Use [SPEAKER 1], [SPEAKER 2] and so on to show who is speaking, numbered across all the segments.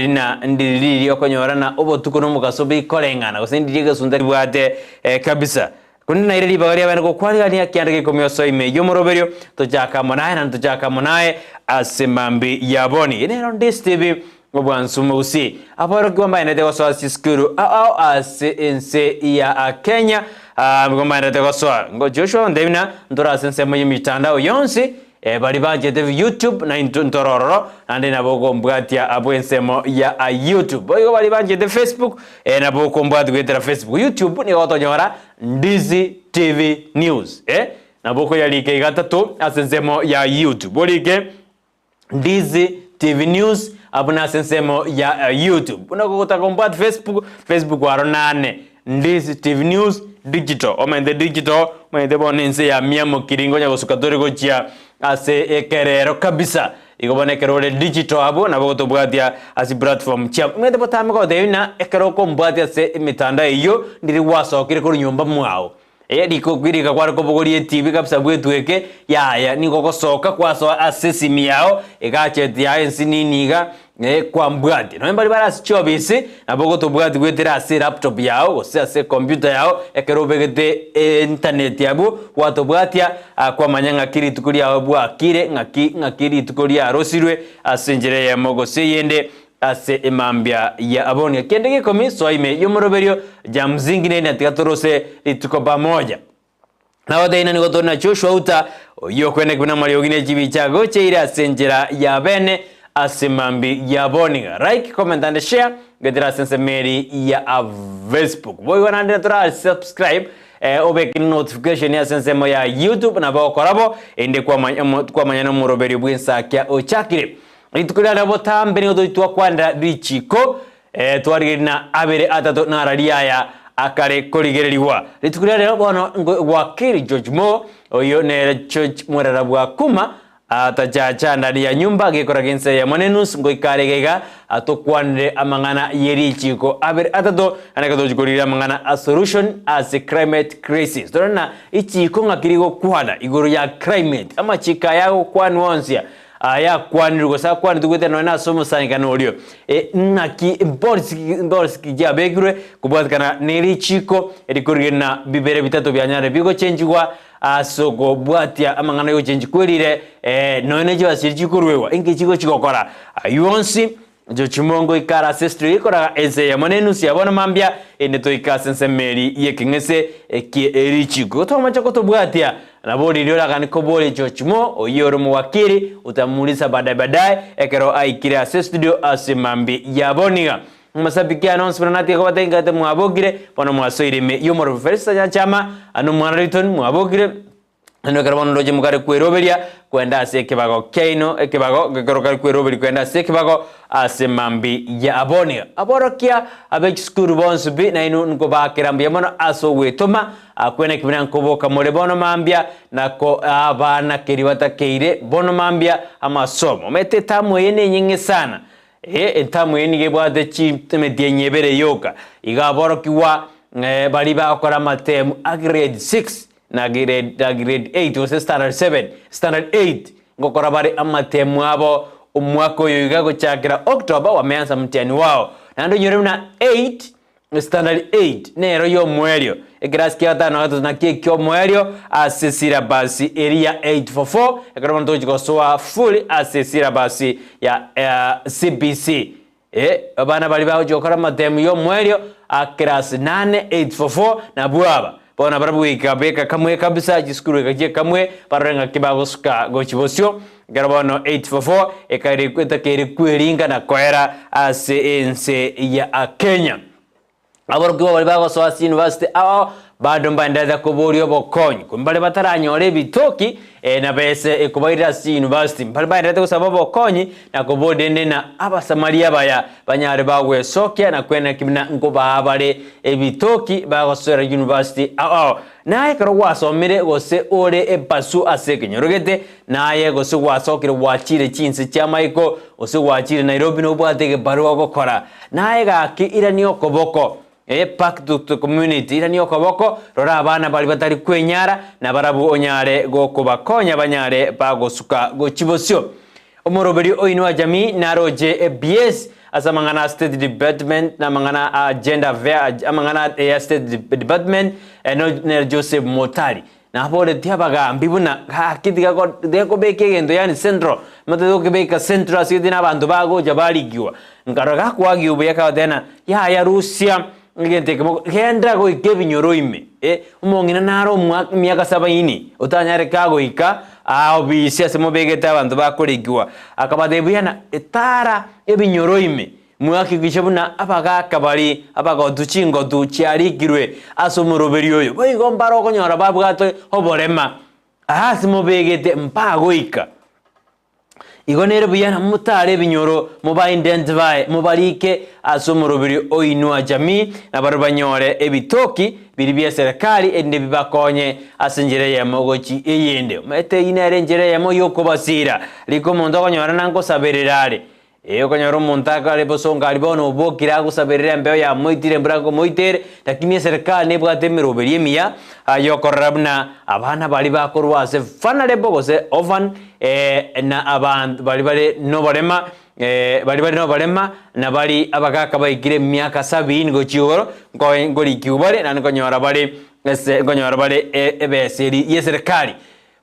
[SPEAKER 1] na Ndizi okonyorana obotuko no mugasobi korengana gusindiriye gasundari bwate kabisa kundi na ireli bagari abana ko kwali ani akyandike komyoso ime yomoroberio tojaka monaye na tojaka monaye asemambi yaboni ine on this TV obwansumo Gusii aparo kwamba ine tego so skuru Ensakia Kenya ngoma ine tego so ngo Joshua ndebina ndora sensemo yimitandao yonsi bali baje de YouTube na ntororo ande naboko mbwatia abwensemo ya YouTube boyo bali baje de Facebook naboko mbwati kwetera Facebook YouTube ni otonyora Ndizi TV News naboko yalike gatatu asensemo ya YouTube bolike Ndizi TV News abuna asensemo ya YouTube unakota kombwati Facebook waro nane Ndizi TV News digital omende digital mwende bonense ya miamo kiringo nya gosukatori gochia ase ekerero kabisa igobonekero le digital abo nabo tobwatia asi platform chia mwende botame ko deina ekero ko mbwatia se mitanda iyo ndiri wasokire ko nyumba mwao diko gwirika kwari ko bogori TV kabisa bwetweke ya niko kosoka kwaso asesimi yao egacheti ya ensininiga kwa mbwati no mbali bara sichobisi naboko tobwati gwetera ase laptop yao gose ase computer yao ekero begete internet yabo watobwatia kwa manyanga kiri tukuri yao bwa kire ngakiri tukuri ya rosirwe asenjere ya mogose yende ase emambia ya aboni kendege komiso ime yomoroberio jamzingine na tikatorose lituko pamoja na wada ina niko tona Joshua uta yokwene kuna mariogine chibi chago cheira asenjera ya bene asemambi ya boniga like comment and share gedira sense meri ya Facebook boy wanande tora subscribe obeki notification ya sense mo ya YouTube na ba korabo ende kwa manyano muroberi bwensakia ochakire itukura nabo tambere oditwa kwanda bichiko twarigina abere atato nararia ya akare korigereriwa itukura rero bono wakiri George Mo oyo ne church mwerara bwa kuma atachacha ndani ya nyumba gekora gense ya monenus ngoikaregega atokwande amangana yerichiko abere atato anakadojikorira amangana a solution as a climate crisis torana ichiko ngakirigo kwana iguru ya climate ama chika yao kwani wonsia aya kwani rugosa kwani tugwete no na somo sanikana olio naki boris kijya begure kubwatikana nerichiko erikorigena bibere bitatu byanyare bigo chenjigwa asoko bwatia amangana yo chenji kwerire none jo asirichikurwewa ingichiko chikokora ayonsi jo chimongo ikara sister ikora eze ya monenus yabona mambia ene to ikasense meri yekingese ki erichiko to machako to bwatia nabodi liola kaniko bole jo chimo oyoro muwakiri utamulisa baadaye ekero aikira studio asimambi yaboniga masabiki announcement nati ko batenga te muabogire pono mwasoire me yomoro ferisa ya chama anu Brighton muabogire anu karbono loje mukare kweroberia kwenda sekebago keino ekebago gekoroka kweroberi kwenda sekebago asemambi ya aboni aborokia abek skuru bonsu bi na inu ngo bakirambia mono aso wetoma akwene kibina nkoboka mole bono mambia nako abana kiriwata keire bono mambia amasomo mete tamu yene nyingi sana entamu yene gebwade chimteme dienyebere yoka igaborokiwa bali bakora matemu grade 6 na grade 8 was standard 7 standard 8 ngokora bari amatemu abo umwako yoigago chakira October wameanza mtihani wao na ndo nyore na 8 standard 8 nero yo mwerio egraskia tano watu na kio mwerio asesira basi area 844 ekaro ndo jikosoa full asesira basi ya CBC bana bali bao jokora matemu yo mwerio class 8844 na buaba bona barabu ikabeka kamwe kabisa jiskuru kaje kamwe parenga kibago suka gochibosyo garabono 844 ekari kweta keri kweringa na kwera asense ya Kenya aborgo bali bago so university awo bado mbandaza kuborio bokonyi kumbale bataranyore bitoki na bese ekubaira university mbali bandaza kusababo bokonyi na kubodende na abasamaria baya banyare bagwe sokia na kwena kibina ngoba abale ebitoki bago sora university naye karo wasomere gose ore epasu asekenyoroge naye gose wasokire wachire chinse chamaiko gose wachire Nairobi no bwatege barua gokora naye gaki iraniyo koboko pack to community ira niyo koboko rora abana bali batari kwenyara na barabu onyare gokubakonya banyare bagosuka gochibosyo omoroberi oino wa jamii naroje BS asa mangana state department na mangana gender fair mangana state department no ne Joseph Motari na hapo tia baga mbibuna kitika ko deko beke gendo yani central mate ke beka central sidina bantu bago jabali giwa ngaraga kwagi ubeka tena ya Russia ngente kenda go ikebinyoro ime umongina naro myaka 70 utanyare kago ika obisi asemo begeta bantu bakurigiwa akabadebuya etara ebinyoro ime mwaki gishabuna abaga kabali abaga duchingo ducyarigirwe asomuroberi oyo boyigo mbaro konyora babwato hoborema asimo begete mpago ika igonere buyana mutare binyoro muba identify mubarike asomuroberi oinwa jamii nabarubanyore ebitoki biribya serikali ende bibakonye asinjire yamo gochi eyende mete inere njire yamo yokobasira liko mondo konyora nango sabererare konyora montaka lebosonga libono bokira gusaberera mbeo ya moitire mbrango moitere lakini serikali nebwate miroberi emia yokorabna abana bali bakorwase fanale bogose ofan na abantu bali no barema bali no barema na bali abagaka bayigire myaka 70 gochioro ngoli kibare na konyora bali ebeseri yeserikali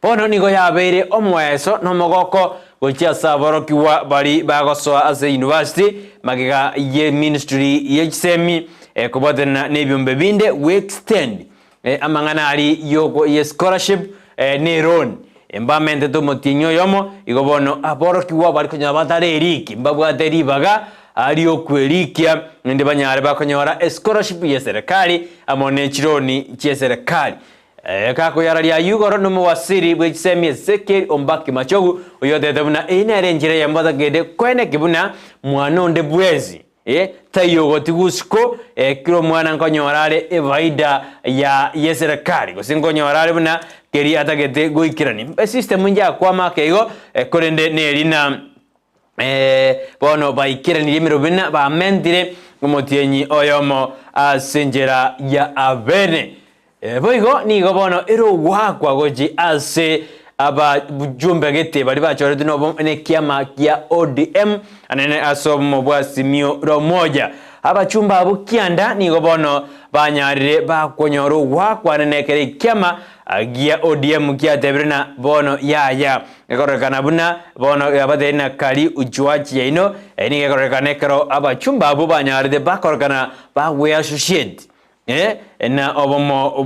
[SPEAKER 1] bono nigo yabere omweso no mogoko gochia saboro kiwa bali bagosoa as a university magiga ye ministry yechsemi kubotena nebyombe binde we extend amangana ali yoko ye scholarship ne ron embamente to motinyo yomo igobono aboro kiwa bali kunya batare eriki mbabwate ribaga ali okwerikia nende banyare bakonyora scholarship ye serikali amone chironi che serikali kako yaralia yugoro no mwasiri bwechsemie seke ombaki machogu uyodete buna inere njire ya mbada gede kwene kibuna mwanonde bwezi tayogo tigusko kiro mwana nkonyorare evaida ya yeserekari gosinkonyorare buna keri atagete goikirani system nja kwa makego korende nerina bono baikirani yemiro bina ba mentire ngomotienyi oyomo asinjera ya abene boigo nigo bono ero wakwa goji ase aba bujumbe gete bali bachore dino ne kiama kia ODM anene asomo bwa simio romoja aba chumba abukianda nigo bono banyarire bakonyoro wakwa ne kere kiama gia ODM kia tebrina bono ya ekorekana buna bono yabadena kali ujuachi ya ino ni ekorekana kero aba chumba abu banyarire bakorekana ba we associate na obomo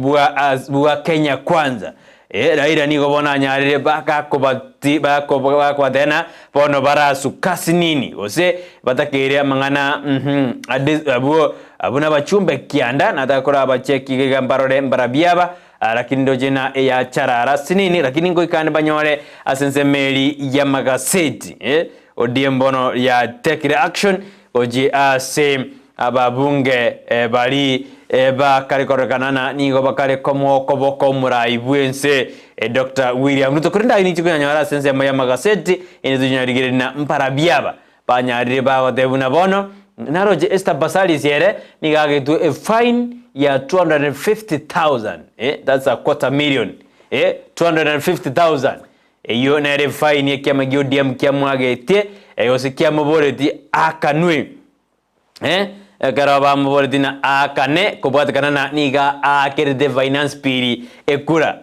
[SPEAKER 1] bua Kenya kwanza raira nigo bona nyarire baka kobati bako tena bono barasu kasi nini ose batakere mangana abuna bachumbe kianda natakora abacheki gambarore mbarabiaba lakini ndojena ya charara sinini lakini ngo ikane banyore asensemeli ya magazeti ODM bono ya take action oji ase ababunge bali ba karikorekanana nigo bakare komo koboko murai bwense Dr. William Ruto kurinda ini chikunyanyara sense ya magaseti ine tunyarigire na mparabiaba banyarire ba debuna bono naroje esta basali siere nigage tu a fine ya 250,000 that's a quarter million 250,000 yo nere fine ya kiama ODM kiamwage tie yosikia moboreti akanwe karaba mboridina akane kubwatakana na niga akerde finance piri ekura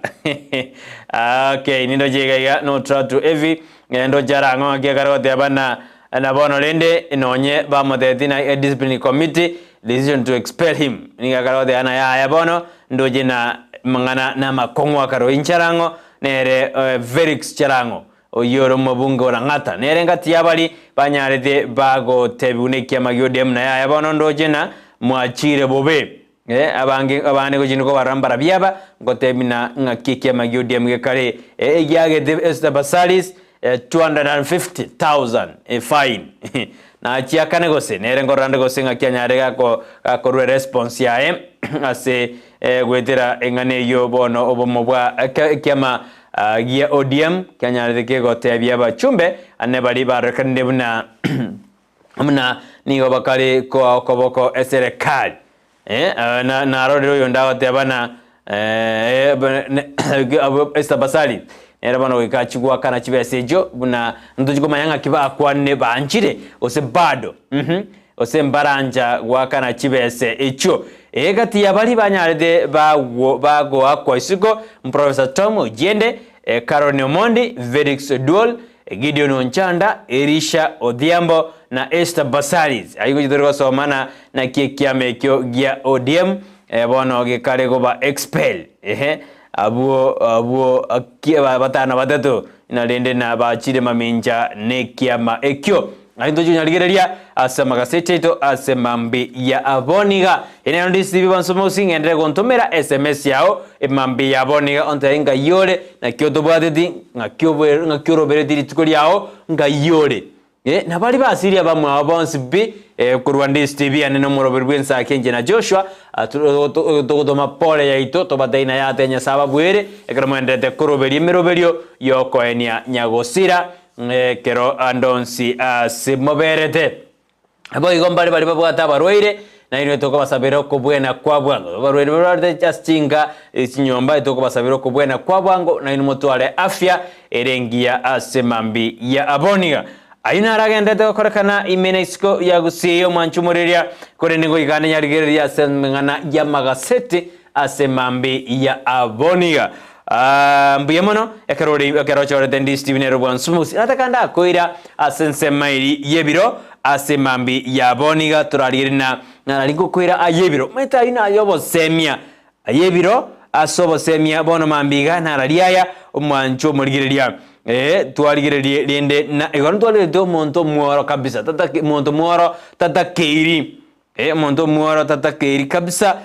[SPEAKER 1] okay nindo jega no try to evi ndo jarango agiagarote abana na bono lende inonye ba modetina discipline committee decision to expel him niga garote ana ya bono ndo jina mangana na makongwa karo incharango nere verix charango oyoro mabunga orangata nerengati yabali banyarete bago tebune kiama ODM na ya bono ndojena mwachire bobe abane ko jinko barambara biaba ngotebina ngakike ma ODM gekare yage esta basalis 250,000 fine na achia kane gose nerengo rande gose ngakyanyare gako akorwe response yae ase gwetera engane yo bono obomobwa kiama gia ODM kanyarete ke gotebia bachumbe ane bali barekande buna amna nigo bakari ko koboko serikali na rodi yo ndawa tebana esta basali era bano ikachigwa kana chibesejo buna ndujigoma yanga kiba kwanne banjire ose bado ose mbaranja gwakana chibese echo egati yabali banyarede bago akwa isigo Professor Tom Ojende, Caroline Omondi, Felix Duol, Gideon Onchanda, Elisha Odhiambo na Esther Basaris ayigo jidorwa somana na kiame kyo gia ODM bono gekare go ba expel abuo akia batana batatu inalende na bachire maminja ne kiama ekyo ayindo junyaligereria asema gasete to asemambi ya aboniga ene ndisi bibansomo singende gontomera SMS yao emambi ya aboniga onte nga yore na kyoto bwadedi ngakyo bere diri tukoli yao nga yore na bali basiria bamwe abonsi bi kurwandisi TV aneno murobirwe Ensakia nje na Joshua tugudoma pole ya ito tobadaina ya tenya saba bwere ekromendete kuroberi miroberio yoko enia nyagosira kero andonsi simoberete abo igombali bali babwata barwaire na ino toko basabira ko bwena kwa bwango barwaire barwaire justinga ikinyomba toko basabira ko bwena kwa bwango na ino motwale afya erengia asemambi ya aboniga aina aragende to korekana imenesko ya Gusii yo manchumureria korengo igane nyarigereria asemngana ya magasete asemambi ya aboniga mbuyemono ekerochore tendi Steven Robwan Smuth natakanda koira asensemairi yebiro asemambi ya boniga turalirina nalingo koira ayebiro meta ina yobo semia ayebiro asobo semia bono mambiga naraliaya omwancho murigireria twaligireria lende na egon twale do monto muoro kabisa tata monto muoro tata keiri monto muoro tata keiri kabisa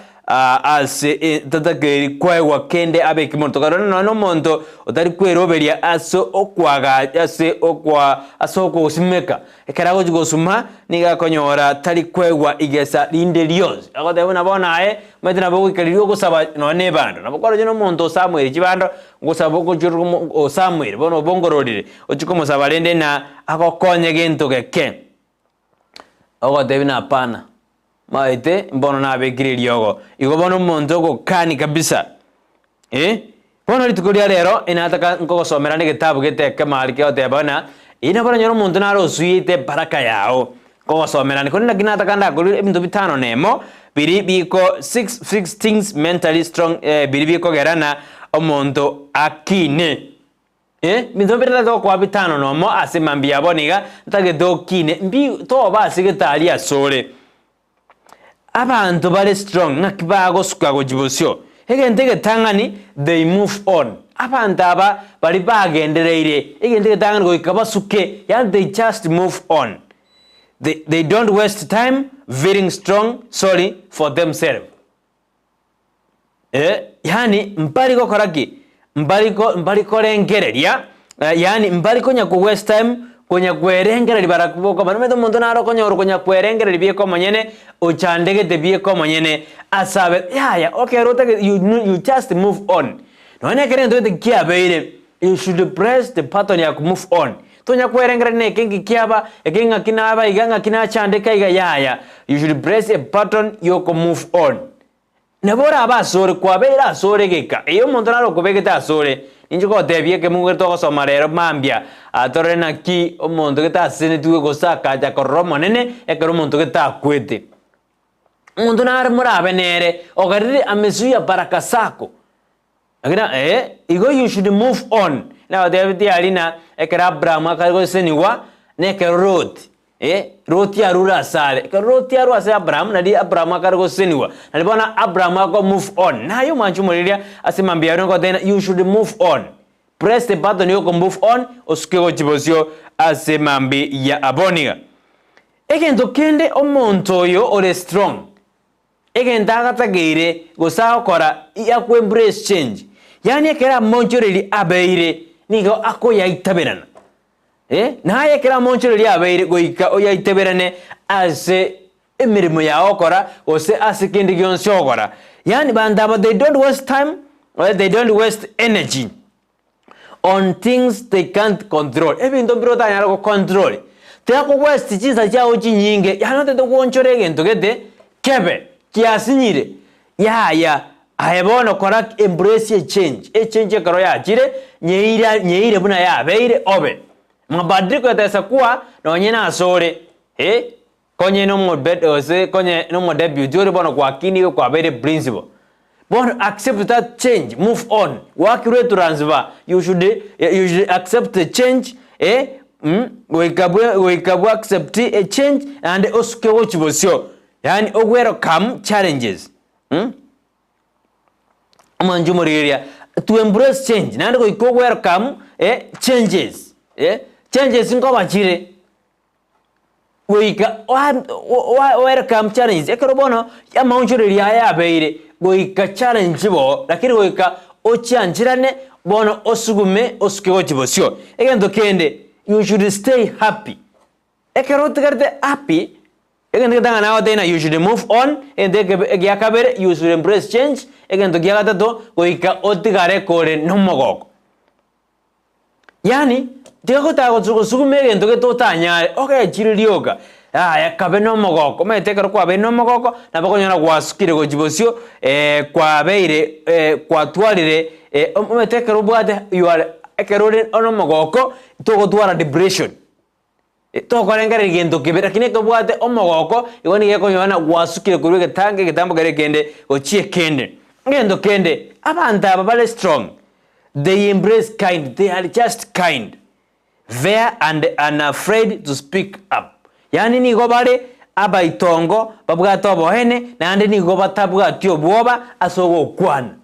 [SPEAKER 1] ase tatakeri kwa kende abe kimonto karona no monto otari kweroberia aso okwaga ase okwa aso okusimeka ekarago jigosuma niga konyora tari kwegwa igesa linde lios agodebona bona matina bogo ikalirio gusaba none bando nabokoro no monto Samuel kibando gusaba ko Samuel bono bongororire ochikomo sabalende na agokonye gento geke agodebina pana maite mbono na bekiri yogo igobono monto go kani kabisa bono litukulia lero inataka nko somera ne kitabu geteke mali ke otebana ina bana nyoro monto na rosuite baraka yao ko somera ne konna kinataka ndakuri ebintu bitano nemo biri biko 6 things mentally strong biri biko gerana omonto akine bintu birala to kwa bitano nomo asemambi yaboniga ntage dokine mbi to basigitali asore abantu bali strong nakibago sukago jibosyo egentege tangani they move on abantu aba bali bagendereire egentege tangani go ikabasuke yani they just move on they don't waste time feeling strong sorry for themselves yani mbaliko koraki mbaliko rengereria yani mbaliko nya ku waste time konya kwerengera libarakuboko banomedo muntu naro konya konya kwerengera libieko monyene ochandege debieko monyene asabe yaya okay rote you just move on none kerendo de kiabeire you should press the button ya move on tonya kwerengera ne kingi kiaba ekinga kinaba iganga kinachandeka iga yaya you should press a button yoko move on nebora abasore kwabera asore geka iyo muntu naro kubegeta asore injiko tebie ke mungu to somarero mambia atore na ki omonto geta sene tuwe gosaka ja koromo nene ekero monto geta kwete omonto na murabe nere ogarire amesuya baraka sako agira igo you should move on now David alina ekera Abraham akago seniwa nekero road roti arura sale roti aru ase Abraham na di Abraham akago seniwa alibona Abraham ako move on na yo manchu muriria asimambia ngo tena you should move on press the button yoko move on oskego chibosyo asimambi ya aboniga egento kende omonto yo ore strong egenda agatageire gosao kora ya ku embrace change yani ekera monchoreli abeire nigo akoya itaberana na ekera monchoreli abeire goika oya iteberane ase emirimo ya okora ose ase kindi gyonse okora yani bandaba they don't waste time or they don't waste energy on things they can't control ebintu birota nyaro control te ako waste chiza chao chinyinge yano te to gonchore gento gete kebe kiasinyire yaya Ayebono korak embrace a change karo ya chire nyeire buna ya beire obe mabadiliko yataweza kuwa na wanyena asore konye no modbed ose konye no modebut ore bono kwa kini kwa beire principle bono accept that change, move on, work rate transfer. You should accept the change we accept a change and osuke wochibosyo yani welcome challenges Manjumoriria to embrace change. Nando go welcome changes. Changes ngo bachire. We welcome challenges. Ekorobono ya maunjuriria ya beire go challenge bo lakini go ochanjirane bono osugume osuke ochibosyo. Egendo kende you should stay happy. Ekerotigarte happy. You should move on and you should embrace change. Again, to Giagato, Goika Otigare Kore no Mogok. Yani, Diagota was Sume and to get Totanya, okay, Chirioga. Cabeno Mogok, may take a Quabeno Mogoko, Nabacona was Kiro Jibosio, Quabeire, Quatuare, take a robot, you are a Caroline on Mogoko, to go to a depression. Toko rengare gendo kibera kineko bwate omogoko iwoni yeko yona wasukire kuruge tange kitambo gare kende ochie kende ngendo kende abanta babale strong, they embrace kind, they are just kind, fair and unafraid to speak up. Yani ni gobale aba itongo babwa tobo hene na ande ni gobatabwa tyo bwoba asogo kwana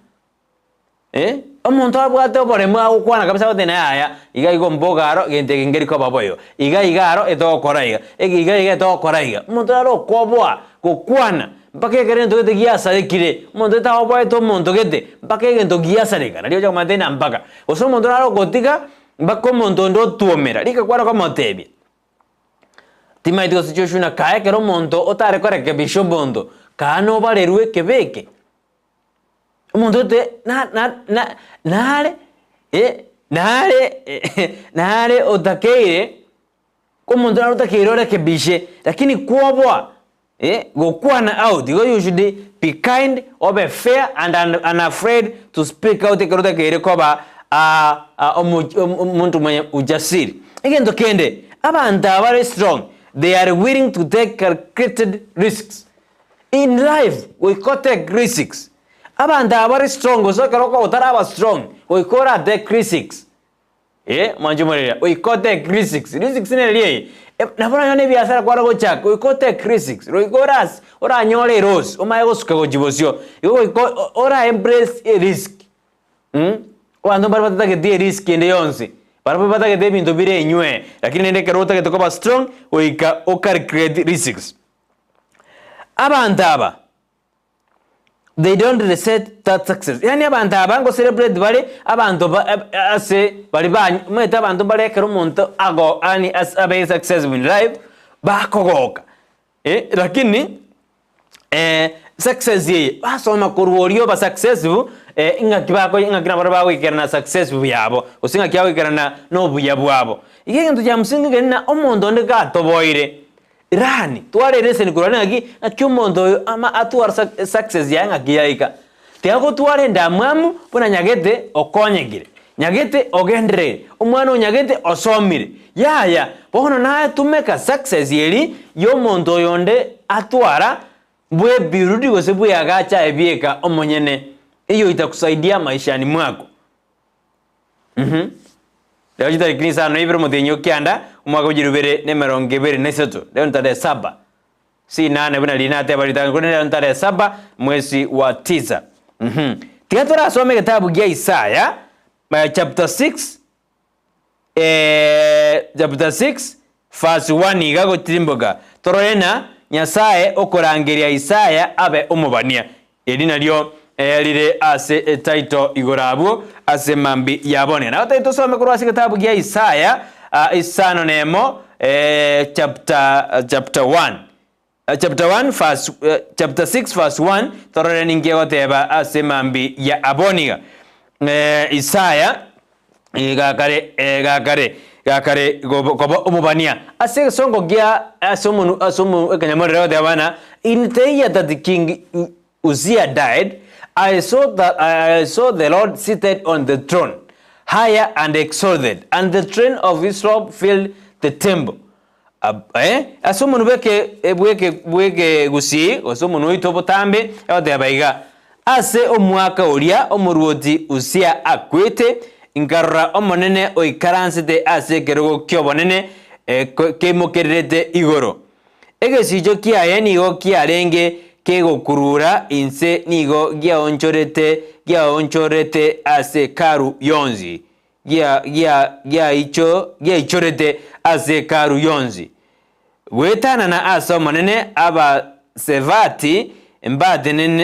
[SPEAKER 1] omuntu abwate oborema ukwana kabisa wote na aya iga igo mbogaro gente ngeri ko baboyo iga igaro etokoraiga iga etokoraiga omuntu aro kobwa gukwana mpaka egere ntogete giasarekire omuntu etaobwa to omuntu gete mpaka egere ntogete giasareka nario cyo matena mpaka oso omuntu aro gotiga mpaka omuntu ndo tuomera rika kwara ko motebye timaitiko situation kae kero omuntu otare koreke bishobondo kano balerwe kebeke omuntu te nare otakeire komuntu otakeire oreke bishe lakini kuobwa gokwana out. You should be kind or be fair and unafraid to speak out. Otakeire koba omuntu mwenye ujasiri egendo kende abantu abari strong, they are willing to take calculated risks in life. We could take risks. Abantu abari strong so karoko utaraba strong we kora take risks manjumorera we could take risks ne liye na bona yone biashara kwa rogo chak we could take risks we koras ora nyole rose umaye gosuka gojibosyo we ora embrace a risk wando barabata ke die risk ende yonse barabata ke de bintu bire nywe lakini nende kerota ke tokoba strong we ka calculate risks. Abantu aba they don't reset that success. Yani abantu abango celebrate bale abantu ase bali ba meta abantu bale kero monto ago ani as abe successful in life bakogoka lakini success ye basoma kuruorio ba successful ingakibako ingakina baraba wikerana successful yabo usinga kyawe kerana no buyabu abo ikintu kya musinga kenna omondo ndegatoboire rani tware resen kurana agi akyumondo ama atuar success yanga giyaika tiago tware ndamwamu puna nyagete okonyegire nyagete ogendere umwana nyagete osomire yaya bono na tumeka success yeli yo mondo yonde atwara bwe birudi gose bwe agacha ebieka omonyene iyo itakusaidia maishani mwako. Leo jita ikinisa no ibiro mutenyo kianda umwaka ujirubere nemero ngebere neseto leo ntare 7 si 8 buna linate bali tangu leo ntare 7 mwezi wa 9. Tiatora asome kitabu gya Isaya chapter 6 verse 1 igago tirimboga toroena Nyasaye okorangeria Isaya abe umubania elina lyo lire ase title igorabo ase mambi yabone na title some kurwasi kitabu gya Isaya isano nemo chapter 1 verse chapter 6 verse 1 torore ninge goteba ase mambi ya aboniga Isaya gakare gobo umubania ase songo gya asomu ekanyamore rote bana in the year that the king Uzziah died, I saw the Lord seated on the throne, higher and exalted, and the train of his robe filled the temple. Asomunu bweke Gusii osomunu itobo tambe yodebaiga ase omwaka oria omuruoti Usia akwete ngarura omonene oikaransite ase kerogo kyobonene kemokererete igoro egesijo kiaye nigo kiarenge kegokurura inse nigo giaonchorete ase karu yonzi giaichorete ase karu yonzi wetana na asa omonene aba sevati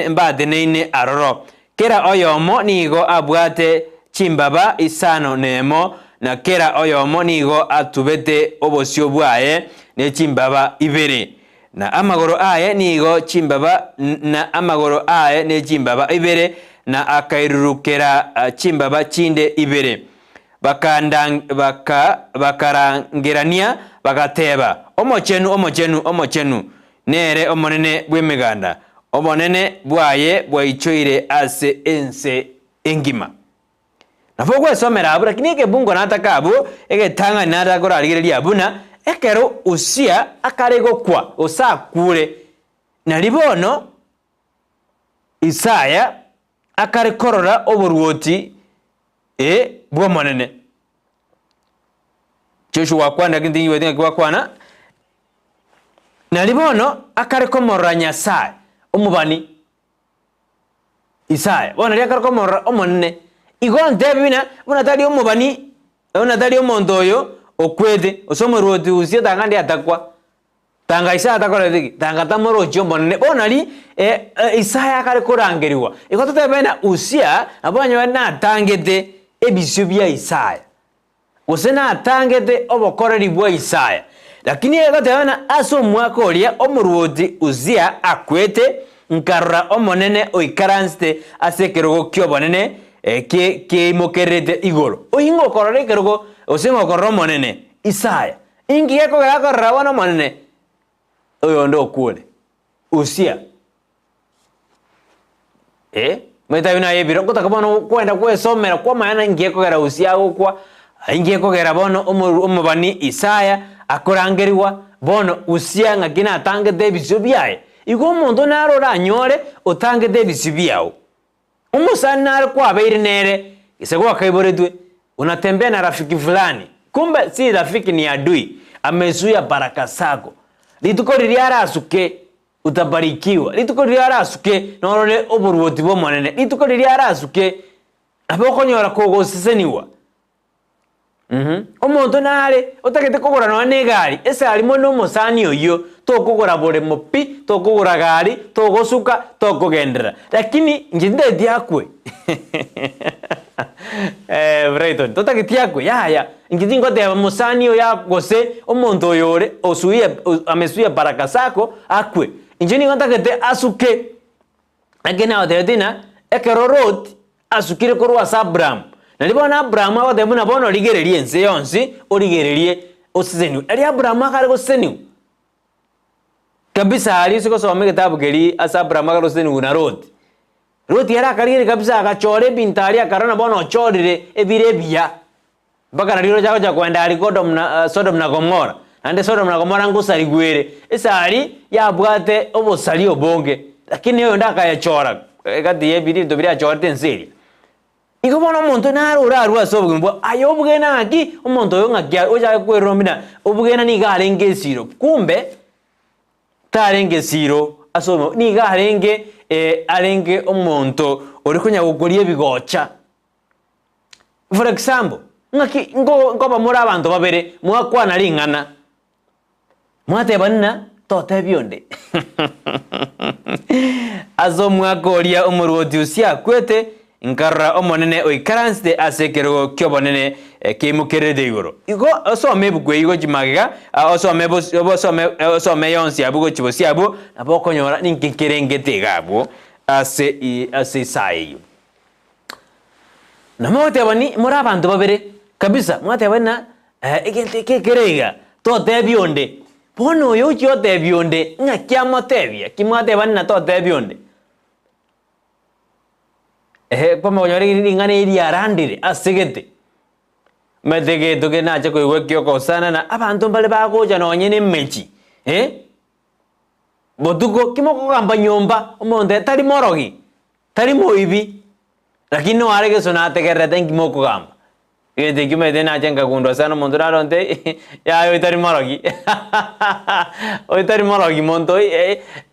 [SPEAKER 1] mbadeneine aroro kera oyomo nigo abwate chimbaba isano nemo na kera oyomo nigo atubete obosio bwaye ne chimbaba ibere na amagoro aye nigo chimbaba na amagoro aye ne chimbaba ibere na akairurukera chimbaba chinde ibere bakarangirania bagateba omochenu nere omonene bwemiganda omonene bwaye bwaichoire ase ense engima nafo gwesomera abu lakini ekebungo nataka abu egetanga natakora arigereria abuna ekero Usia akarego kwa osakure nalibono Isaya akarekorora oboruoti bwomonene Joshua kwanda kintingi wetinga kwa kwana nalibono akarekomorora Nyasaye omubani Isaya bona ria akarekomorora omonene igonte bina bona tali omubani ona tali omondoyo okwede osomoruoti Usia tangandi atakwa tanga Isaya atakora thigi tanga tamoro chiomonene bona li Isaya akarekorangeriwa igototebena Usia abonyo na atangete ebisio bya Isaya osena atangete obokoreri bwa Isaya lakini egotebena aso mwaka oria omuruoti Usia akwete nkarora omonene oikaransite ase kerogo kyobonene keimokerete igoro oingo korore kerogo osingo korora omonene Isaya ingiye kogera korora bona omonene oyo ndo okule Usia mweta bina yebiro kotakabono kwenda kwesomera kwa maana ingiye kogera Usia gukwa ingiye kogera bono omubani Isaya akorangeriwa bono Usia ngakina atangete ebisio byaye igo omonto narora anyore otangete ebisio byao umusani nare kwabeire nere isegwa kaiboretwe unatembea na rafiki fulani kumbe si rafiki ni adui amezuia baraka zako lituko liliara asuke utabarikiwa lituko liliara asuke norole oburuoti bwomonene lituko liliara asuke abokonyora kogoseseniwa omonto nare otakete kogora no negari ese alimo no musani oyo tokogora bore mopi tokogora gari togosuka tokogendera lakini nginde diakwe Brighton totakiti yakwe ya ngidingo de musani oyo yakose omonto oyore osuye amesuye baraka zako akwe injini ngontakete asuke agena odetina ekerorot asukire korwa Abraham nalibona Abraham abademuna bono ligererie ense yonsi oligererie osizeni ali Abraham akare goseni kabisa ali siko some kitabu keri asa Abraham akare goseni na Lot yara akarire kabisa akachore bintari akarona bono ochorire ebire bia baka riro jago ja kwenda ali Sodom na Gomora ande Sodom na Gomora ngusari gwere esari yabwate obosali obonge lakini yo ndaka yachora kati yebiri to biri achorte enseri iko bono omonto narura arwa sobugimbo ayobugena aki omonto yo ngakia oja kweromina obugena ni garenge siro kumbe tarenge siro asomo ni garenge arenge omonto ori kunya gukorie bigocha for example ngaki ngoba muri abantu babere mwakwana ringana mwatebanna tote bionde azo mwakoria omuruoti Usia kwete nkarra omonene oikaransite asekero kyobonene kemukerede igoro igo osome bugwe igo jimagiga osome yonsi abugo chibosi abo abokonyora ninkekerengete gabo ase sai namotebani muri abantu babere kabisa mwatebana egente kekerega tote bionde bono yo chote bionde ngakia motebia kimwatebana tote bionde Kwa monyore ngane iri arandire asigete metege doge naje ko wekyo ko sana na abantu mbale bagoja nonyene mechi bodugo kimoko gamba nyomba omonde tari morogi tari moibi lakini no arege sona tegerete ngimoko gamba gete kimede naje ngakundwa sana mondo raronde ya yo tari morogi o tari morogi mondo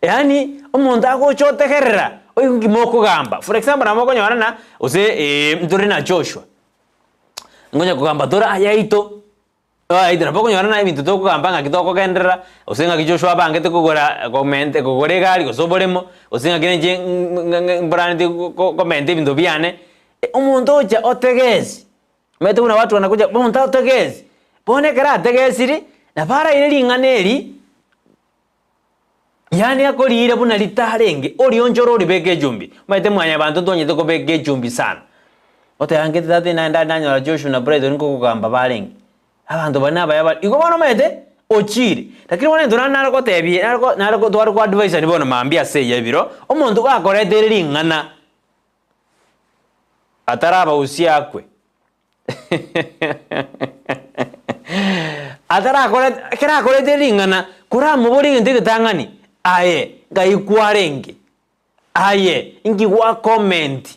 [SPEAKER 1] yani omonde agocho tegerera oyo ngimoko gamba for example namoko nyora na ose mtore na Joshua ngonya kugamba tora ayaito idra poko nyora na ibintu to kugamba ngakitoko kendera osenga kijoshua bangete kugora comment kugore gali kosoboremo osenga kinje brand comment ibintu byane umuntu oja otegezi mete kuna watu wanakuja umuntu otegezi bone kera tegeziri na para ile linganeri yani akolire buna litarenge oli onjoro libeke jumbi mete mwanya bantu tonyete ko beke jumbi sana ote angete tati na ndanyora Joshua na Brighton ko kugamba balengi abantu banaba yaba iko bono mete ochiri lakini wone ndona narako tebye narako twari kwa advisor nibono mambia sei yebiro omuntu akorete lingana ataraba usiakwe atara korete lingana kura muburi ndike tangani aye gaikwarenge aye ingi wa comment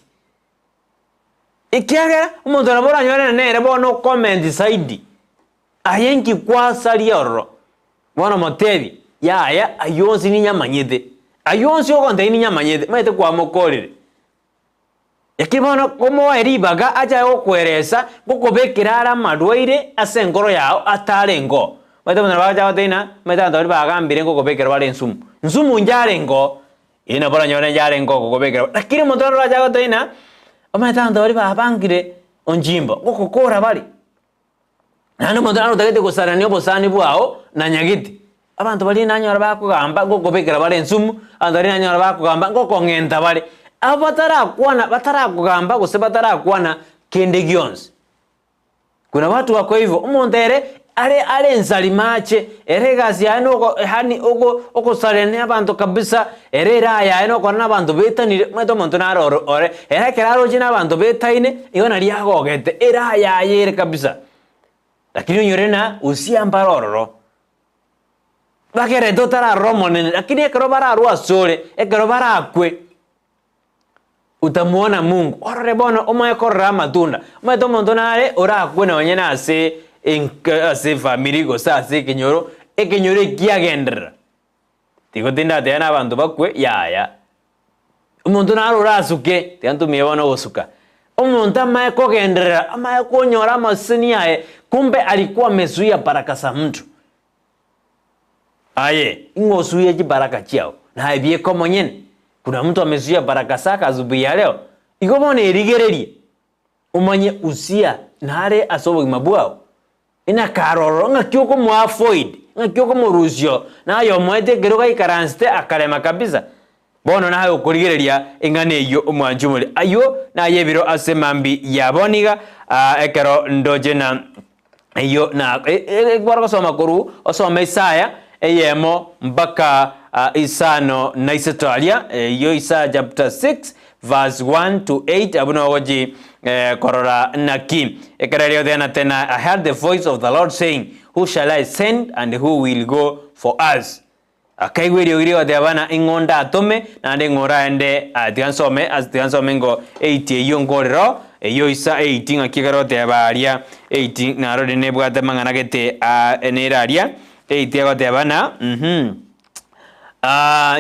[SPEAKER 1] ikiaga umuntu nabora nyore nere bono comment saidi ayenki kwa salioro bono motebi ya ayonsi ni nyamanyete ayonsi okonde ni nyamanyete mete kwa mokorire yakibono komo eribaga aja okweresa gukobekirara madwaire asengoro yao atarengo mete bona baja batena mete andori bagambire gukobekira bale nsumu njarengo ina bora nyore njarengo gukobekira lakini montoro baja batena ometa andori babangire onjimbo gukokora bali nano montoro tagete kusarani obosani bwao na nyagiti abantu bali nanyora bakugamba gukobekira bale nsumu andori nanyora bakugamba gukongenta bali batara kugamba gose batara kwana kende gyonzi kuna watu wako hivyo umontere ale nsalimache eregazi ano hani oko sarene abantu kabisa erera ya eno kona abantu betanire mweto muntu naroro ore erekeraro jina abantu betaine iona lyagogete era ya yere kabisa lakini unyorena usiambaroro bakere dotara romone lakini ekero bararu asore ekero barakwe utamuona Mungu orore bono omayekorra matunda mweto muntu nare orakwe na wanyena ase family go sase kenyoro ekenyore kiagendera tigotinda tena abantu bakwe ya umuntu naro rasuke tantu miyebona gosuka umuntu amaye kogendera amaye konyora masini yae kumbe alikuwa amezuia baraka za mtu aye ingozuia baraka chao na haibie komo nyene kuna mtu amezuia baraka zake azubi ya leo igobone erigererie umanye usia nare asobo mabwao ina karoro ngakyoko mu avoid ngakyoko mu rusio na yo mwete geroga ikaranste akarema kabisa bono na hayo kurigereria ingane iyo umwanjumule ayo na yebiro asemambi yaboniga ekero ndoje na iyo na gwargo soma kuru osoma Isaya eyemo mpaka isano na isetalia iyo Isaiah chapter 6 verse 1 to 8 abuno woji korora naki ekerelio tena tena I heard the voice of the Lord saying who shall I send and who will go for us akaigwiri ugiri wa abana ingonda atome na ndi ngora ende tigansome ngo 8 iyo ngorero iyo isa 18 akigaro te abaria 18 na rode ne bwate mangana gete eneraria 8 yagote abana